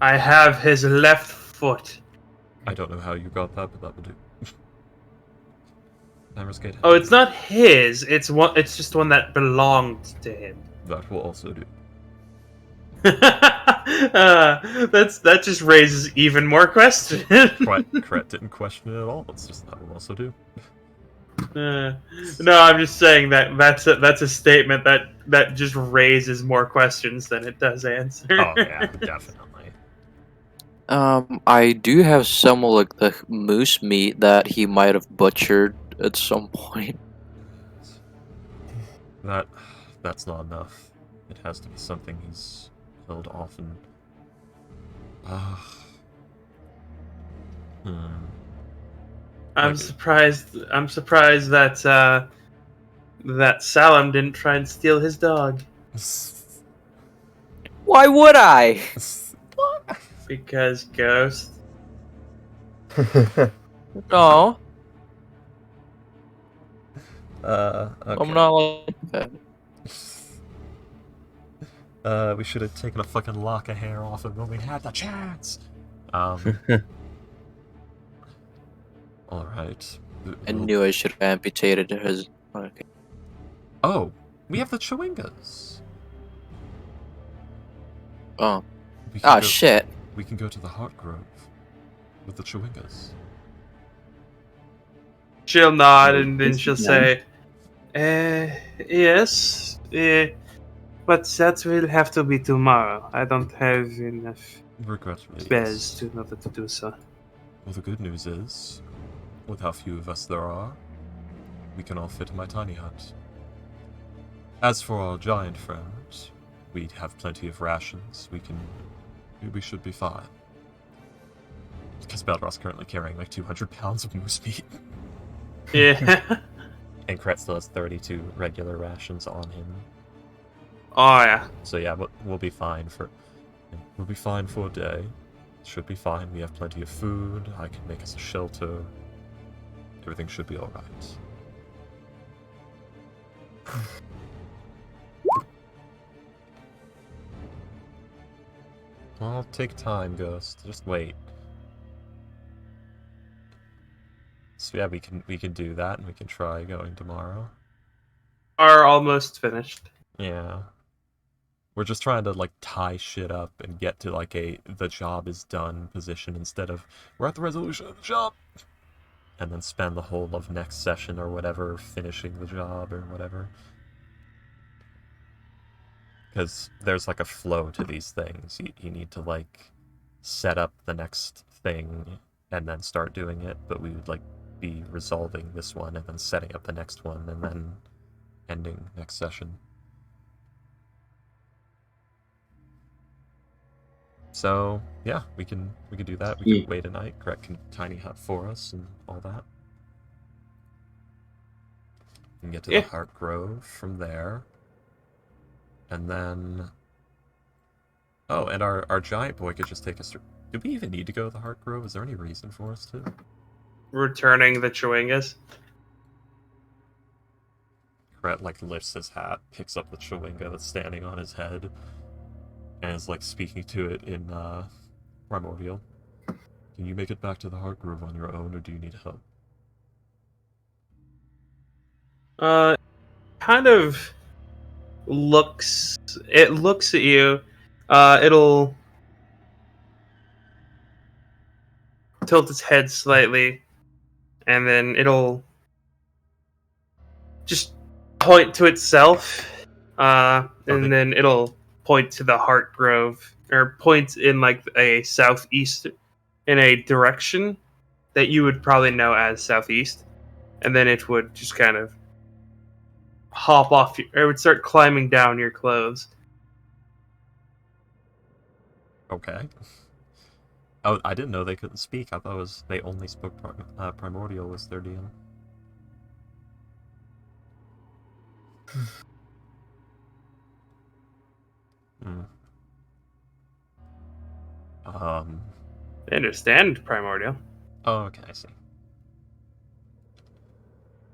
I have his left foot. I don't know how you got that, but that will do. Hammer's Gate. Oh, it's not his. It's just one that belonged to him. That will also do. That just raises even more questions. Kret didn't question it at all. It's just that will also do. No, I'm just saying that's a statement that just raises more questions than it does answer. Oh yeah, definitely. I do have some like the moose meat that he might have butchered at some point. That's not enough. It has to be something he's held often. I'm surprised that that Salam didn't try and steal his dog. Why would I? Because ghost. No, Okay. I'm not like that. We should have taken a fucking lock of hair off him when we had the chance. Alright. I knew I should have amputated his. Okay. Oh, We have the Chewingas. Oh. We can Ah, go, shit. We can go to the Heart Grove with the Chewingas. She'll nod Yes, and then we she'll can. say, yes, but that will have to be tomorrow. I don't have enough Regretfully, spares yes. to in order to do so. Well, the good news is, with how few of us there are, we can all fit in my tiny hut. As for our giant friends, we have plenty of rations. We should be fine. Because Belroth's currently carrying like 200 pounds of moose meat. Yeah. And Kret still has 32 regular rations on him. Oh, yeah. So yeah, we'll be fine for a day. Should be fine. We have plenty of food. I can make us a shelter. Everything should be alright. Well, take time, Ghost. Just wait. So yeah, we can do that, and we can try going tomorrow. Are almost finished. Yeah. We're just trying to like tie shit up and get to like the job is done position instead of we're at the resolution of the job, and then spend the whole of next session or whatever finishing the job or whatever. Because there's like a flow to these things. You need to like set up the next thing and then start doing it, but we would like be resolving this one and then setting up the next one and then ending next session. So yeah, we can do that. We can wait a night. Correct can tiny hut for us and all that. We can get to the Heart Grove from there. And then oh, and our giant boy could just take us through. Do we even need to go to the Heart Grove? Is there any reason for us to? Returning the Chewingas. Kret like lifts his hat, picks up the Chewinga that's standing on his head, and is like speaking to it in Primordial. Can you make it back to the Heart Grove on your own, or do you need help? Kind of looks. It looks at you. It'll tilt its head slightly, and then it'll just point to itself, and then it'll point to the Heart Grove, or point in like a southeast, in a direction that you would probably know as southeast, and then it would just kind of hop off, or it would start climbing down your clothes. Okay. Oh, I didn't know they couldn't speak. I thought they only spoke Primordial was their DM. They understand Primordial. Oh, okay, I see.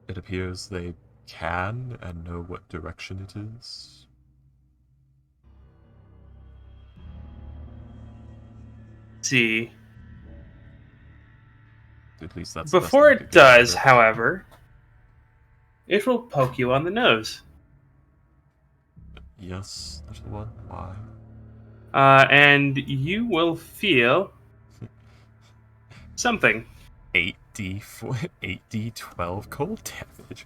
It appears they can and know what direction it is. See. At least that's Before it does, however, it will poke you on the nose. Yes, there's one. Why? And you will feel something. 8d12 cold damage.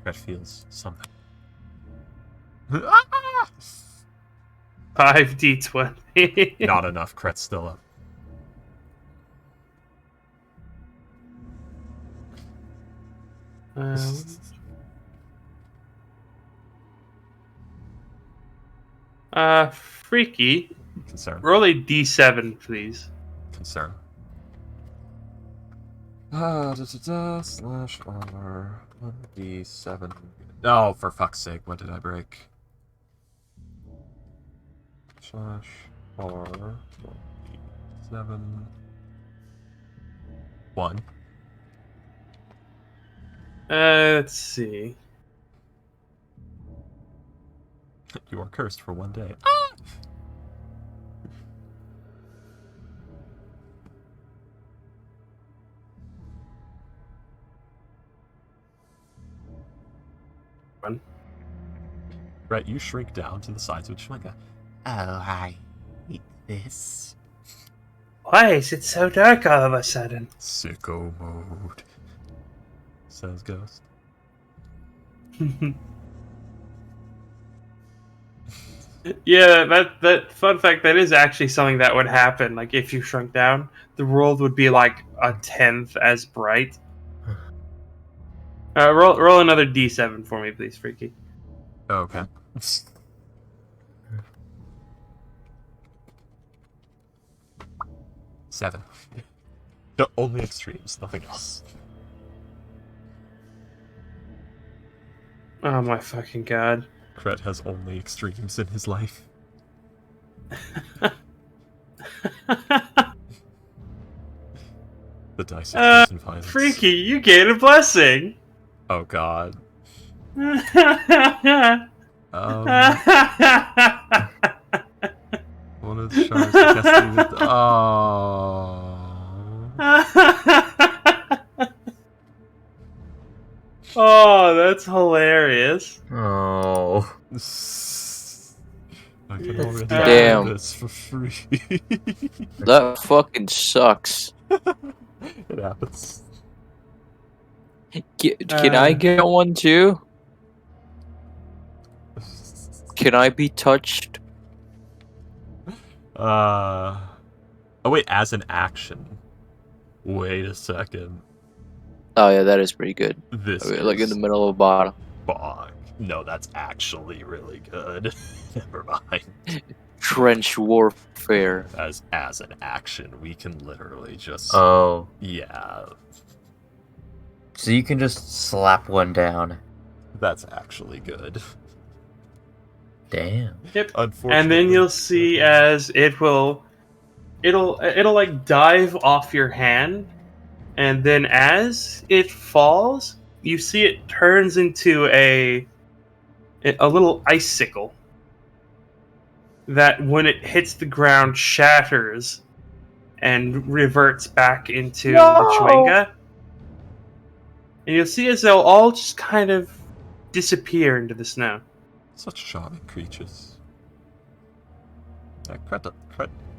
That feels something. 5d20. Not enough. Kret's still up. Freaky. Concern. Roll a d7, please. Concern. Slash armor 1d7. Oh, for fuck's sake! What did I break? Slash armor 1d7. 1. Let's see. You are cursed for 1 day. one. Right, you shrink down to the size of it. You're like, I hate this. Why is it so dark all of a sudden? Sicko mode, says Ghost. Yeah, that fun fact, that is actually something that would happen. Like, if you shrunk down, the world would be like a tenth as bright. Roll another D7 for me, please, Freaky. Okay. Seven. No, only extremes, nothing else. Oh my fucking god. Kret has only extremes in his life. The dice of truth and violence. Freaky, you gain a blessing. Oh god. One of the shards casting it. Oh. Oh, that's hilarious. Oh. I can already Damn. do this for free. That fucking sucks. It happens. Can I get one too? Can I be touched? Oh wait, as an action. Wait a second. Oh yeah, that is pretty good. This Like in is the middle of the bottom. fuck. No, that's actually really good. Never mind. Trench warfare. As an action, we can literally just Oh. yeah. So you can just slap one down. That's actually good. Damn. Yep. Unfortunately, And then you'll see as it'll like dive off your hand, and then as it falls, you see it turns into a little icicle that, when it hits the ground, shatters and reverts back into the Chewinga. And you'll see as they'll all just kind of disappear into the snow. such charming creatures. Kret,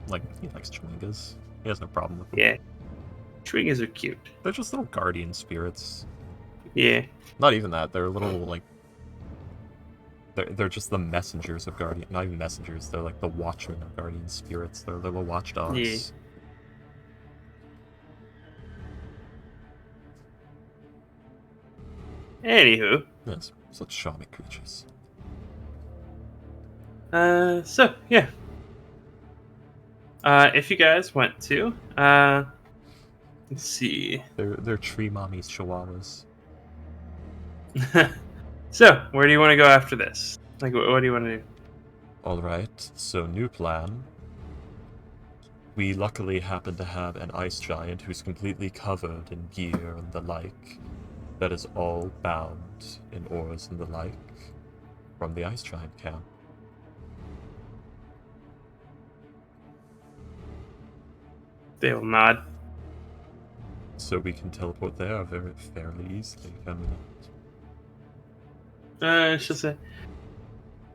like, he likes Chewingas. He has no problem with them. Yeah. Chewingas are cute. They're just little guardian spirits. Yeah. Not even that. They're little, like... They're just the messengers of guardian... Not even messengers. They're like the watchmen of guardian spirits. They're little watchdogs. Yeah. Anywho. Yes, such charming creatures. So, yeah. If you guys went to, let's see. They're tree mommies chihuahuas. So, where do you want to go after this? Like, what do you want to do? Alright, so new plan. We luckily happen to have an ice giant who's completely covered in gear and the like, that is all bound in oars and the like, from the ice giant camp. They will nod. So we can teleport there fairly easily, can we not? She'll say,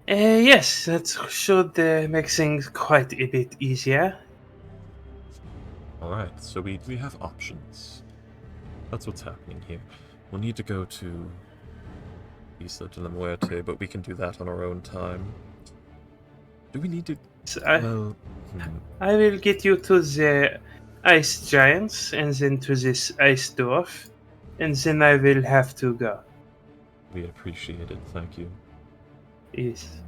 yes, that should make things quite a bit easier. Alright, so we have options. That's what's happening here. We'll need to go to Isla de la Muerte, but we can do that on our own time. Do we need to... So Well... I will get you to the ice giants, and then to this ice dwarf, and then I will have to go. We appreciate it, thank you. Yes.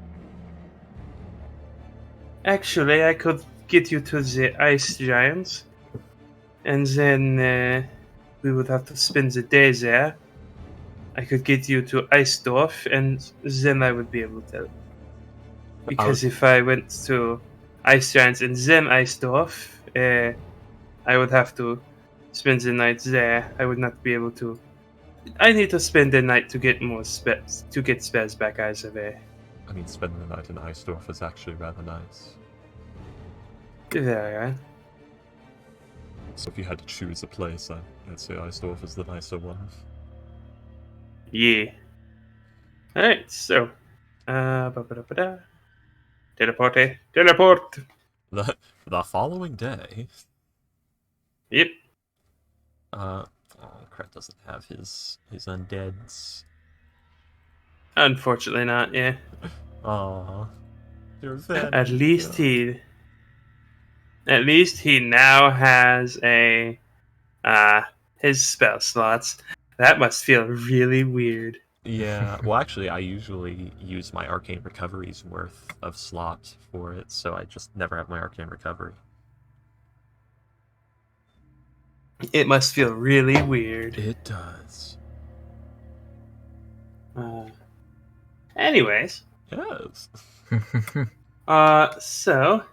Actually, I could get you to the ice giants, and then we would have to spend the day there. I could get you to Ice Dwarf, and then I would be able to. Because if I went to Ice Giants and then Ice Dwarf, I would have to spend the night there. I would not be able to. I need to spend the night to get more spells back as of a. I mean, spending the night in Eisdorf is actually rather nice. There, So if you had to choose a place, I'd say Eisdorf is the nicer one. yeah. Alright, so. Ba-ba-da-ba-da. Teleport. The following day, Yep. Kret doesn't have his undeads. Unfortunately not, yeah. Aw, you're At least he now has a his spell slots. That must feel really weird. Yeah, well, actually, I usually use my arcane recovery's worth of slot for it, so I just never have my arcane recovery. It must feel really weird. It does. Anyways, Yes. so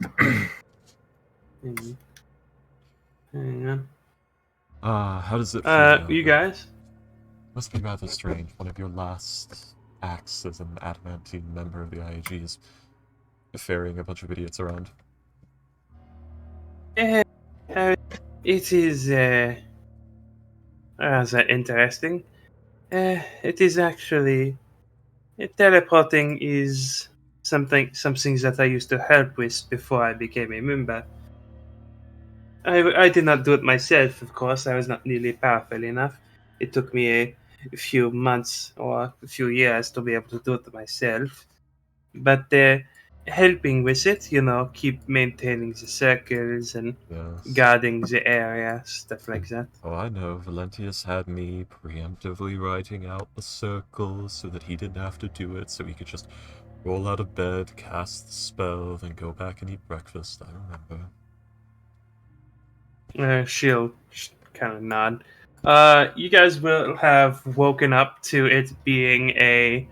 hang on. How does it feel? You guys. Must be rather strange. One of your last acts as an adamantine member of the IAG is ferrying a bunch of idiots around. It is that interesting. It is actually teleporting is something that I used to help with before I became a member. I did not do it myself, of course. I was not nearly powerful enough. It took me a few months or a few years to be able to do it myself. But helping with it, keep maintaining the circles and Yes. guarding the area, stuff like that. Oh, I know. Valentius had me preemptively writing out the circles so that he didn't have to do it, so he could just roll out of bed, cast the spell, then go back and eat breakfast. I remember. She'll kind of nod. You guys will have woken up to it being a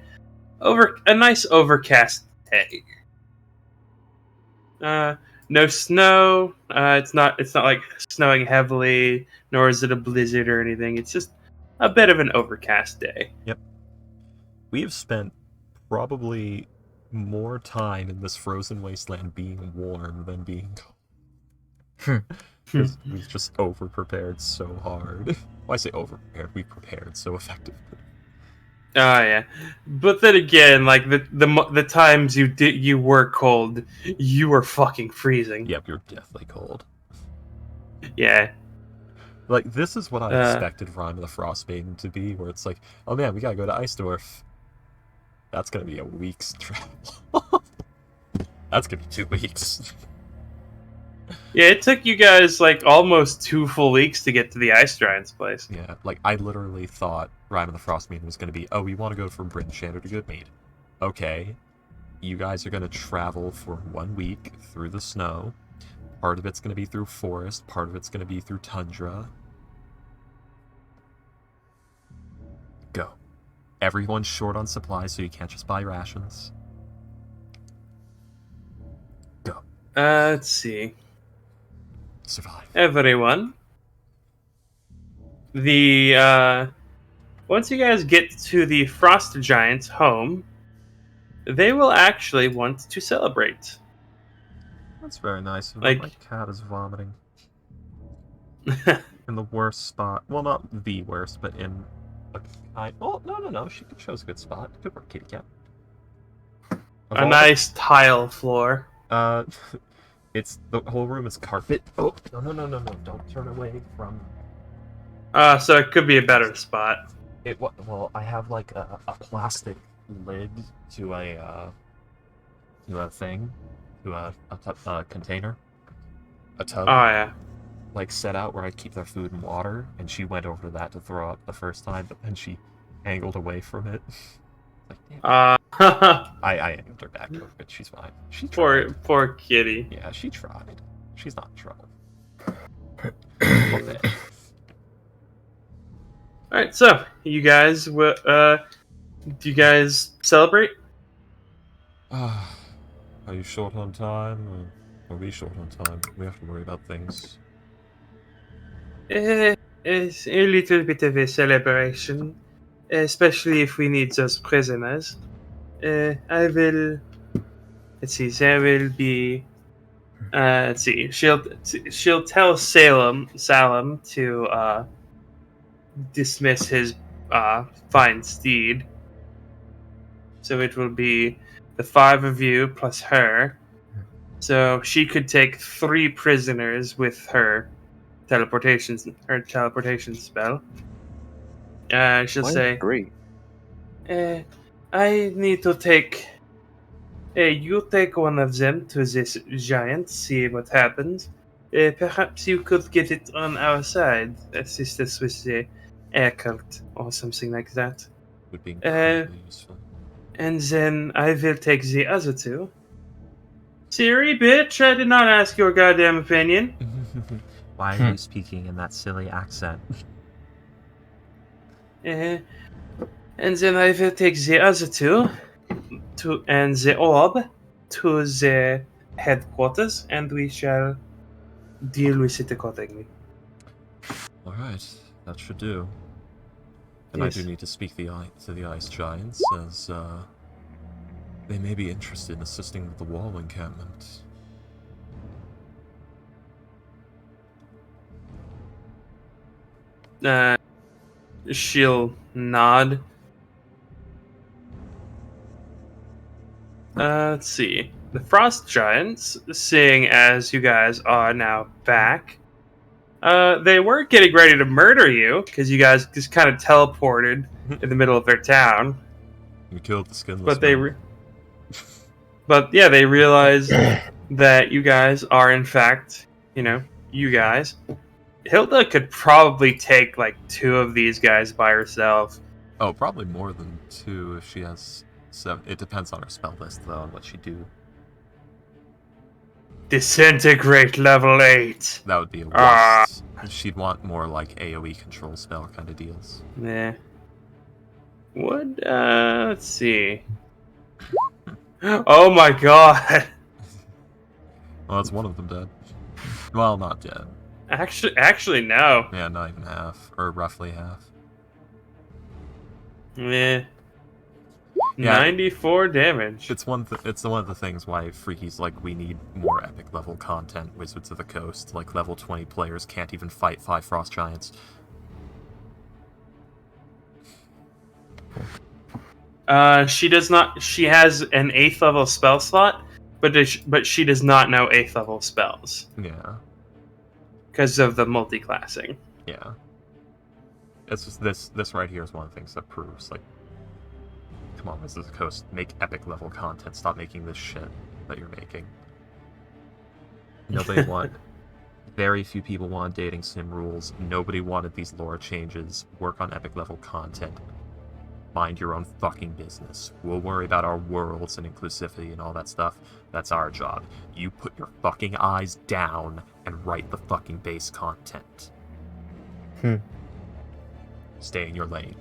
nice overcast day. No snow. It's not like snowing heavily, nor is it a blizzard or anything. It's just a bit of an overcast day. Yep. We have spent probably more time in this frozen wasteland being warm than being cold. Because we've just over-prepared so hard. Well, I say over-prepared, we prepared so effectively. Oh yeah, but then again, like the times you were cold, you were fucking freezing. Yep, you're deathly cold. Yeah. Like, this is what I expected Rime of the Frost Maiden to be, where it's like, oh man, we gotta go to Eisdorf. That's gonna be a week's travel. That's gonna be 2 weeks. Yeah, it took you guys like almost 2 full weeks to get to the Ice Giant's place. Yeah, like, I literally thought Rime of the Frost Maiden was gonna be, oh, we want to go from Bryn Shander to Goodmead. Okay, you guys are gonna travel for 1 week through the snow. Part of it's gonna be through forest, part of it's gonna be through tundra. Go. Everyone's short on supplies, so you can't just buy rations. Go. Let's see. Survive. Everyone. Once you guys get to the Frost Giant's home, they will actually want to celebrate. That's very nice. Like- My cat is vomiting. In the worst spot. Well, not the worst, but in a kind... Oh, no. She chose a good spot. Good work, kitty cat. A nice tile floor. It's... The whole room is carpet. Oh, no. Don't turn away from... So it could be a better spot. Well, I have, like, a plastic lid to a thing. To a container. A tub. Oh, yeah. Like, set out where I keep their food and water, and she went over to that to throw up the first time, but then she angled away from it. Like, damn. I angled her back over it. She's fine. She tried. Poor kitty. Yeah, she tried. She's not in trouble. Okay. Alright, so, you guys, do you guys celebrate? Are you short on time? Or are we short on time? We have to worry about things. It's a little bit of a celebration, especially if we need those prisoners. I will. Let's see. There will be. Let's see. She'll tell Salem to dismiss his fine steed. So it will be the 5 of you plus her. So she could take 3 prisoners with her teleportation spell. She'll Why say, 3? I need to take. You take one of them to this giant, see what happens. Perhaps you could get it on our side, assist us with the air cult or something like that. Would be incredibly useful. And then I will take the other 2. Siri, bitch, I did not ask your goddamn opinion. Why are you speaking in that silly accent? And then I will take the other 2 and the orb to the headquarters, and we shall deal with it accordingly. Alright, that should do. And Yes. I do need to speak to the ice giants, as they may be interested in assisting with the wall encampment. She'll nod. Let's see. The frost giants, seeing as you guys are now back, they were getting ready to murder you because you guys just kind of teleported in the middle of their town. We killed the skinless But they, man. but yeah, they realized that you guys are in fact, you guys. Hilda could probably take like 2 of these guys by herself. Oh, probably more than 2 if she has 7. It depends on her spell list, though, and what she do. Disintegrate level 8. That would be a waste. She'd want more like AoE control spell kind of deals. Yeah. Let's see. Oh my god. Well, that's one of them dead. Well, not dead. Actually, no. Yeah, not even half, or roughly half. Yeah. Yeah. 94 damage. It's one of the things why Freaky's like, we need more epic level content. Wizards of the Coast, like level 20 players can't even fight 5 frost giants. She does not. She has an 8th level spell slot, but she does not know 8th level spells Yeah. because of the multi-classing. Yeah. It's just this right here is one of the things that proves, like, come on, Wizards of the Coast, make epic level content. Stop making this shit that you're making. Nobody very few people want dating sim rules. Nobody wanted these lore changes. Work on epic level content. Mind your own fucking business. We'll worry about our worlds and inclusivity and all that stuff. That's our job. You put your fucking eyes down and write the fucking base content. Stay in your lane.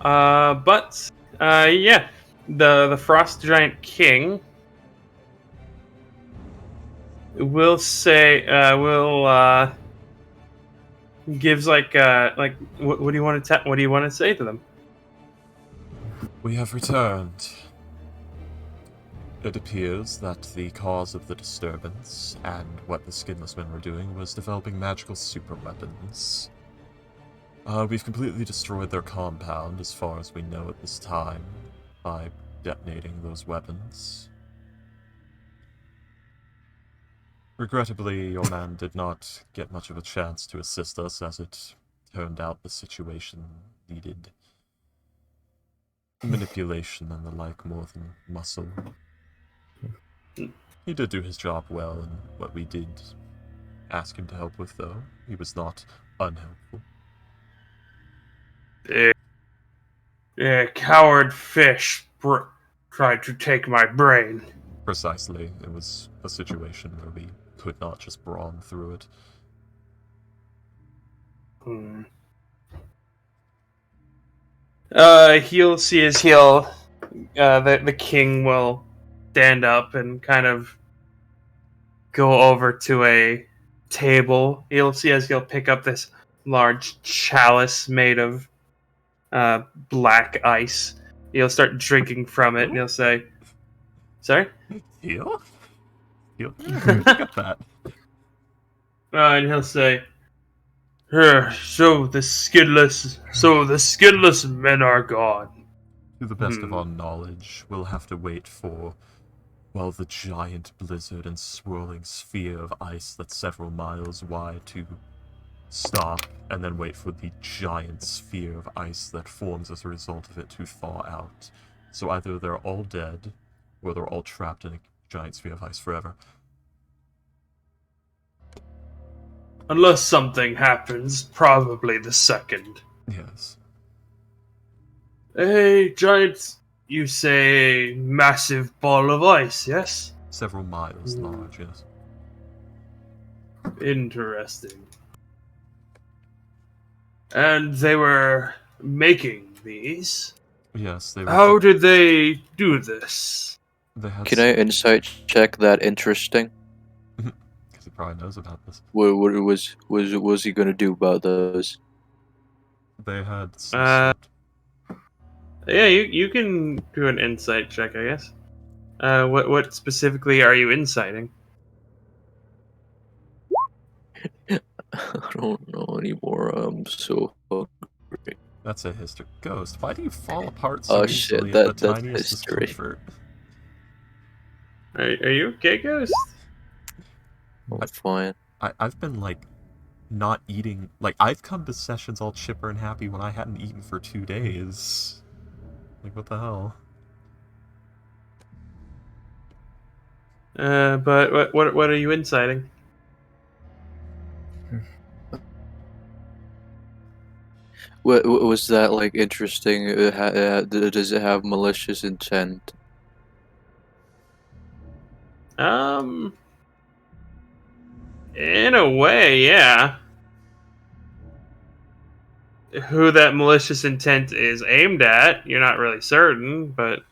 Yeah, the Frost Giant King will say, gives what do you want to say to them? We have returned. It appears that the cause of the disturbance and what the Skinless Men were doing was developing magical superweapons. We've completely destroyed their compound, as far as we know at this time, by detonating those weapons. Regrettably, your man did not get much of a chance to assist us, as it turned out the situation needed manipulation and the like more than muscle. He did do his job well, and what we did ask him to help with, though, he was not unhelpful. Coward fish tried to take my brain. Precisely. It was a situation where we could not just brawn through it. He'll see as he'll. The king will stand up and kind of go over to a table. He'll see as he'll pick up this large chalice made of black ice. He'll start drinking from it, and he'll say, "Sorry." Heal? Heal? Look at that. And he'll say, So the skinless men are gone. To the best of our knowledge, we'll have to wait for, well, the giant blizzard and swirling sphere of ice that's several miles wide to stop, and then wait for the giant sphere of ice that forms as a result of it to thaw out. So either they're all dead, or they're all trapped in a giant sphere of ice forever. Unless something happens, probably the second. Yes. A giant, you say, massive ball of ice, yes? Several miles large, yes. Interesting. And they were making these? Yes, they were. How did they do this? They had Can I insight check that interesting? Because he probably knows about this. What was he gonna do about those? They had some Yeah, you can do an insight check, I guess. What specifically are you inciting? I don't know anymore. I'm so hungry. That's a history. Ghost, why do you fall apart so Oh easily shit, at the that's tiniest history. discomfort? Are you okay, Ghost? I'm fine. I've been, like, not eating. Like, I've come to sessions all chipper and happy when I hadn't eaten for 2 days. Like, what the hell? But what are you inciting? What was that like interesting? Does it have malicious intent? In a way, yeah. Who that malicious intent is aimed at, you're not really certain, but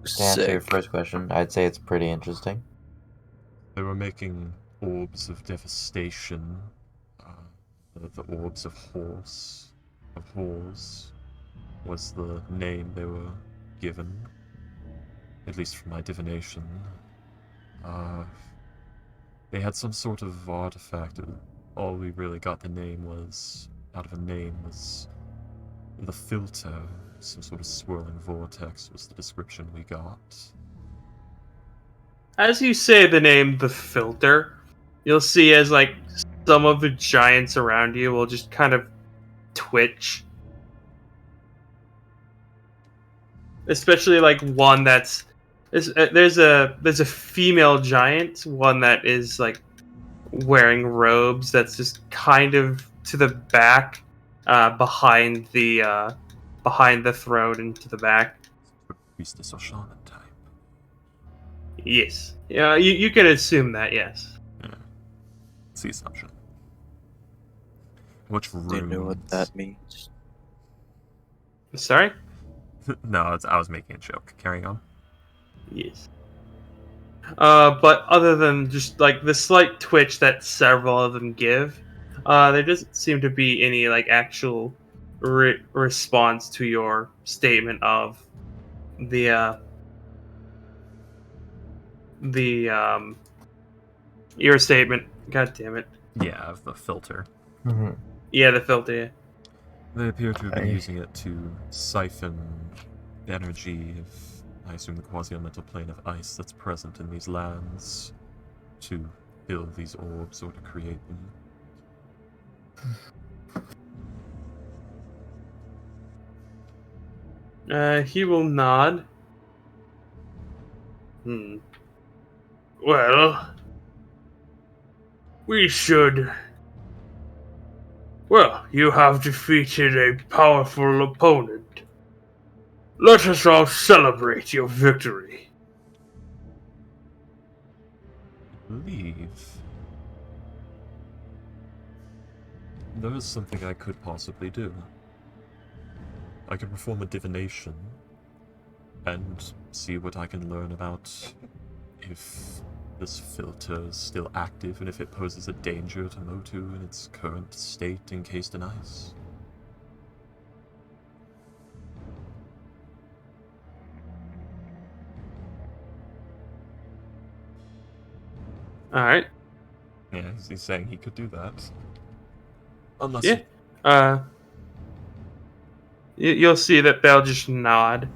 To answer your Sick. first question, I'd say it's pretty interesting. They were making Orbs of Devastation. The Orbs of Horse. Of Horse was the name they were given. At least from my divination. They had some sort of artifact. All we really got the name was, out of a name, was the filter. Some sort of swirling vortex was the description we got. as you say the name the filter, you'll see as like some of the giants around you will just kind of twitch. Especially like one that's there's a female giant, one that is like wearing robes that's just kind of to the back, behind the throne and to the back. Priestess or shaman type. Yes, yeah, you can assume that. Yes. Yeah. It's the assumption. Which runes? Do you know what that means? Sorry. No, I was making a joke. Carrying on. Yes. But other than just like the slight twitch that several of them give, there doesn't seem to be any like actual response to your statement of the your statement. God damn it. Yeah, of the filter. Mm-hmm. Yeah, the filter. Yeah. They appear to have been using it to siphon the energy of, I assume, the quasi-elemental plane of ice that's present in these lands to build these orbs or to create them. He will nod. Well, we should. Well, you have defeated a powerful opponent. Let us all celebrate your victory. Believe there is something I could possibly do. I could perform a divination and see what I can learn about if this filter is still active and if it poses a danger to Motu in its current state encased in ice. All right. Yeah, he's saying he could do that. Unless Yeah. You'll see that they'll just nod.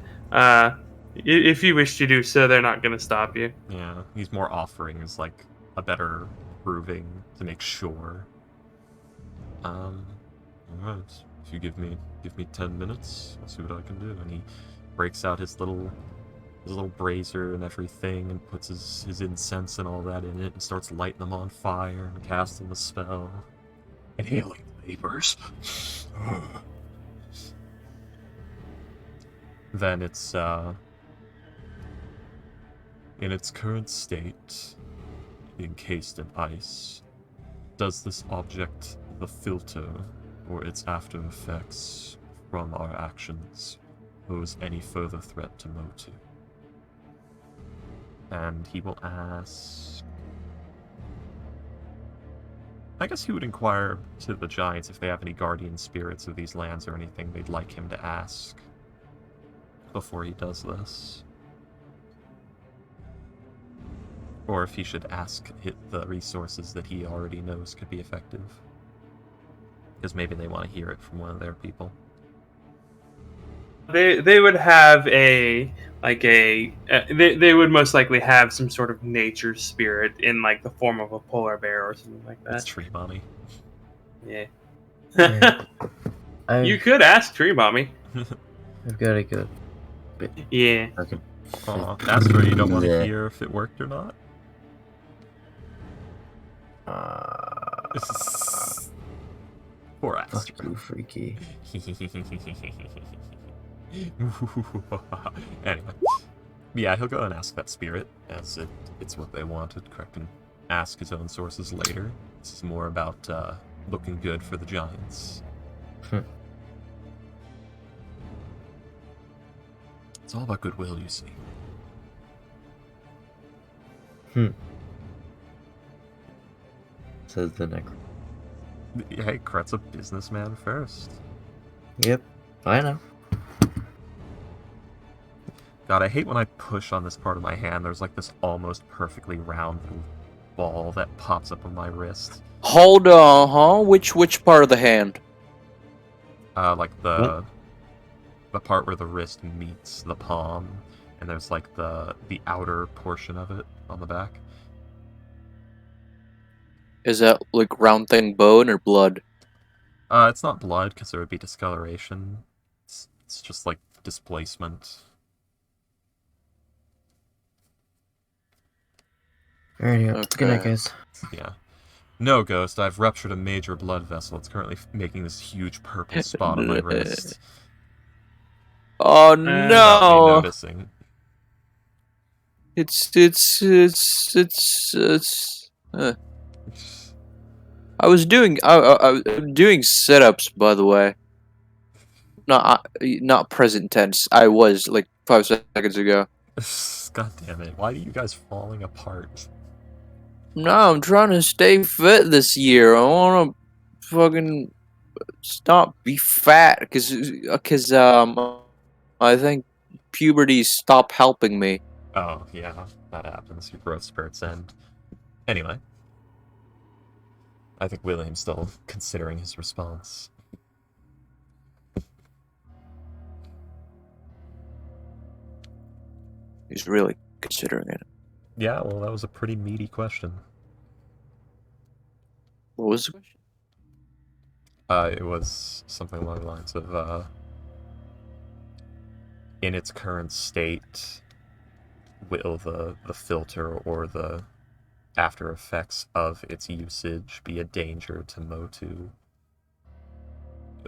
If you wish to do so, they're not going to stop you. yeah, he's more offering as like a better proving to make sure. Alright. If you give me 10 minutes, I'll see what I can do. And he breaks out his little brazier and everything and puts his incense and all that in it and starts lighting them on fire and casting the spell. Inhaling the vapors. Then it's in its current state, encased in ice. Does this object the filter or its after effects from our actions pose any further threat to Motu? And he will ask... I guess he would inquire to the giants if they have any guardian spirits of these lands or anything they'd like him to ask before he does this. Or if he should ask the resources that he already knows could be effective. Because maybe they want to hear it from one of their people. They would have they would most likely have some sort of nature spirit in like the form of a polar bear or something like It's that. Tree Mommy. Yeah. Yeah. You could ask Tree Mommy. I've got a good bit. Yeah. Okay. Aw, that's where you don't want to hear if it worked or not. Poor Aster. Fuck you, freaky. Anyway. Yeah, he'll go and ask that spirit, as it's what they wanted, correct, and ask his own sources later. This is more about looking good for the giants. It's all about goodwill, you see. Says the necro. Hey, Kret's a businessman first. Yep, I know. God, I hate when I push on this part of my hand. There's like this almost perfectly round ball that pops up on my wrist. Hold on, huh? Which part of the hand? Like the part where the wrist meets the palm, and there's like the outer portion of it on the back. Is that like round thing bone or blood? It's not blood because there would be discoloration. It's just like displacement. Alrighty, Okay. good night, guys. Yeah. No, Ghost, I've ruptured a major blood vessel. It's currently making this huge purple spot on my wrist. Oh Without me no! noticing. I was doing sit-ups, by the way. Not present tense. I was like 5 seconds ago. God damn it. Why are you guys falling apart? No, I'm trying to stay fit this year. I want to fucking stop be fat because I think puberty stopped helping me. Oh, yeah, that happens. Your growth spurts end. Anyway. I think William's still considering his response. He's really considering it. Yeah, well, that was a pretty meaty question. What was the question? It was something along the lines of, in its current state, will the filter or the after effects of its usage be a danger to Motu?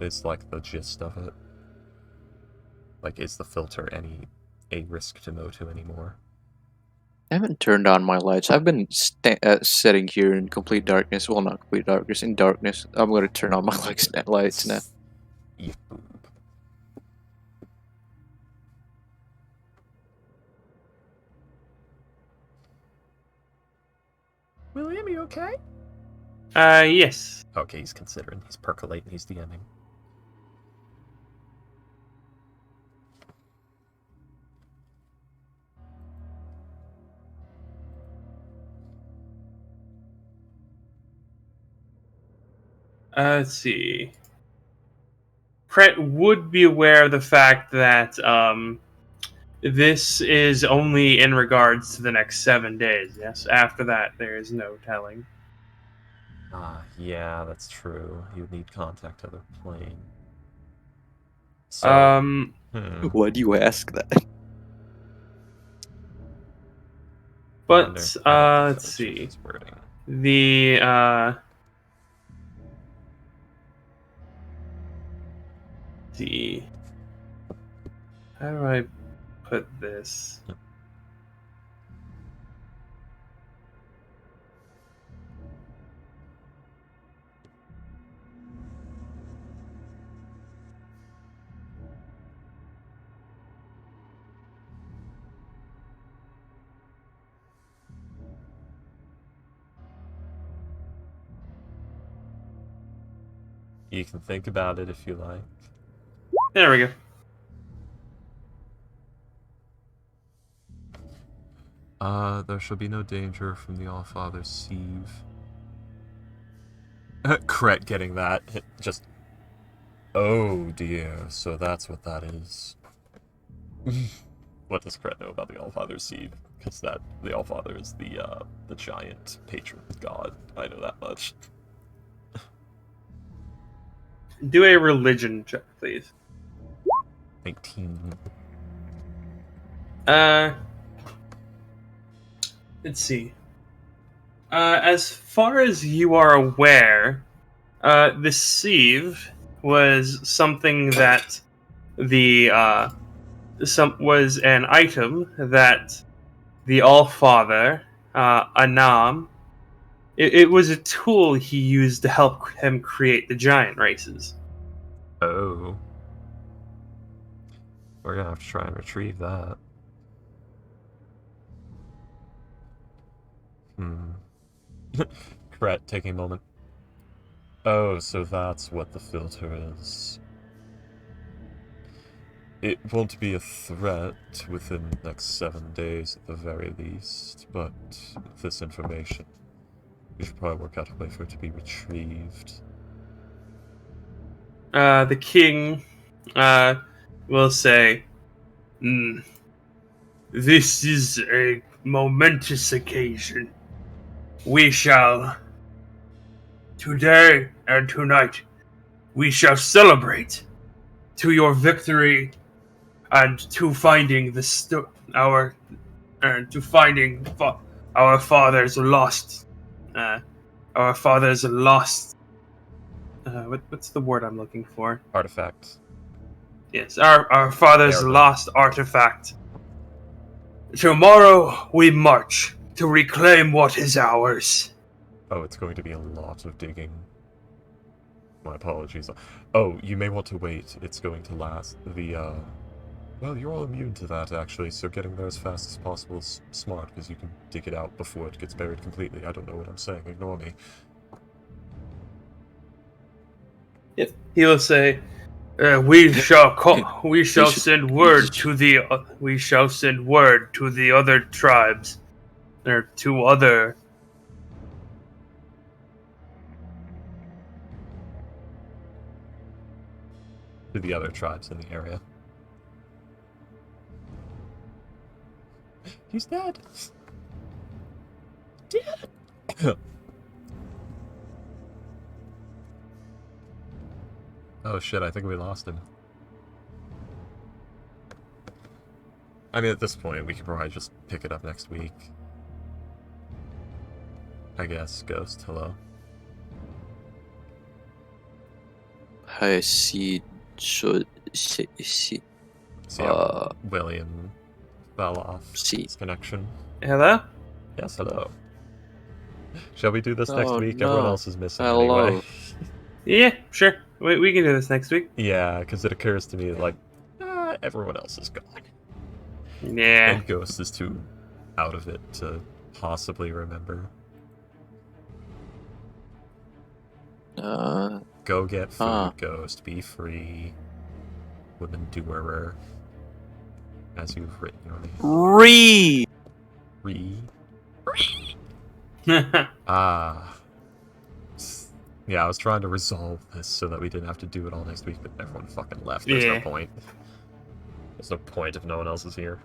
Is like the gist of it. Like, is the filter a risk to Motu anymore? I haven't turned on my lights. I've been sitting here in complete darkness. Well, not complete darkness, in darkness. I'm going to turn on my lights now. Yeah. William, you okay? Yes. Okay, he's considering. He's percolating. He's DMing. Let's see. Kret would be aware of the fact that this is only in regards to the next 7 days. Yes, after that there is no telling. Yeah, that's true. You need contact to the plane. So, Why do you ask that? but let's let's see. The how do I put this? You can think about it if you like. There we go. There shall be no danger from the Allfather's sieve. Kret getting that. Just. Oh dear, so that's what that is. What does Kret know about the Allfather's sieve? Because the Allfather is the giant patron god. I know that much. Do a religion check, please. 19. Let's see. As far as you are aware, the sieve was something that was an item that the Allfather, Anam, it was a tool he used to help him create the giant races. Oh. We're gonna have to try and retrieve that. Kret taking a moment. Oh, so that's what the filter is. It won't be a threat within the next 7 days at the very least, but with this information, we should probably work out a way for it to be retrieved. The king will say, "This is a momentous occasion. We shall, today and tonight, we shall celebrate to your victory and to finding our father's lost. Our father's lost. What's the word I'm looking for? Artifact. Yes, our father's There we go. lost artifact. Tomorrow we march to reclaim what is ours." Oh, it's going to be a lot of digging. My apologies. Oh, you may want to wait. It's going to last. Well, you're all immune to that, actually, so getting there as fast as possible is smart, because you can dig it out before it gets buried completely. I don't know what I'm saying. Ignore me. Yep. He will say, "We shall send word to the other tribes, or to other." To the other tribes in the area. He's dead! Dead! Oh shit, I think we lost him. I mean, at this point, we could probably just pick it up next week. I guess. Ghost, hello. I see. See. See how William fell off his connection. Hello? Yes, hello. Shall we do this next Oh, week? no. Everyone else is missing Hello. anyway. Yeah, sure. We can do this next week. Yeah, because it occurs to me like, everyone else is gone. Yeah. And Ghost is too out of it to possibly remember. Go get food, Ghost. Be free. Women doer. As you've written your name. Ah. Yeah, I was trying to resolve this so that we didn't have to do it all next week, but everyone fucking left. There's no Yeah. point. There's no point if no one else is here.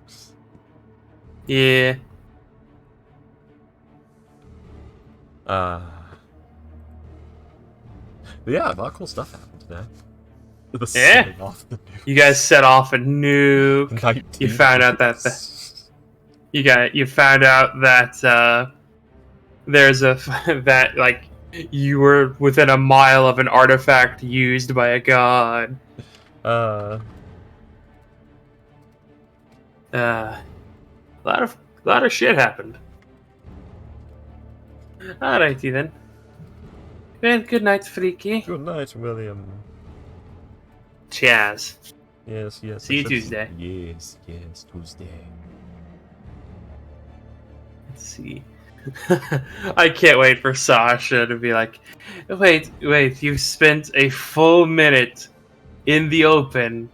Yeah. Yeah, a lot of cool stuff happened today. The Yeah? setting off the nuke. You guys set off a nuke. You found out that you found out that there's a that like you were within a mile of an artifact used by a god. Uh, A lot of shit happened. Alrighty then. Well, good night, Freaky. good night, William. Chaz. Yes, yes. See you I should- Tuesday. Yes, yes, Tuesday. Let's see. I can't wait for Sasha to be like, wait, you spent a full minute in the open,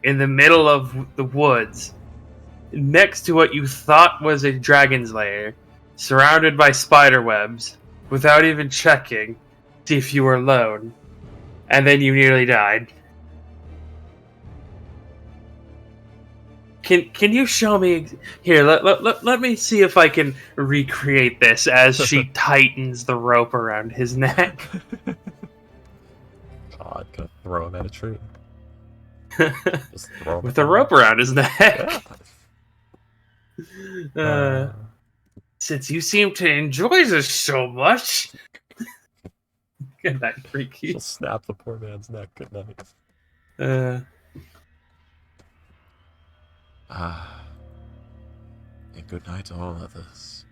in the middle of the woods, next to what you thought was a dragon's lair, surrounded by spider webs, without even checking to see if you were alone, and then you nearly died. Can you show me here? Let me see if I can recreate this as she tightens the rope around his neck. God, gonna throw him at a tree. Just throw him With at a rope around his Yeah. neck. Since you seem to enjoy this so much. Good night, Freaky. She'll snap the poor man's neck. Good night. And good night to all others.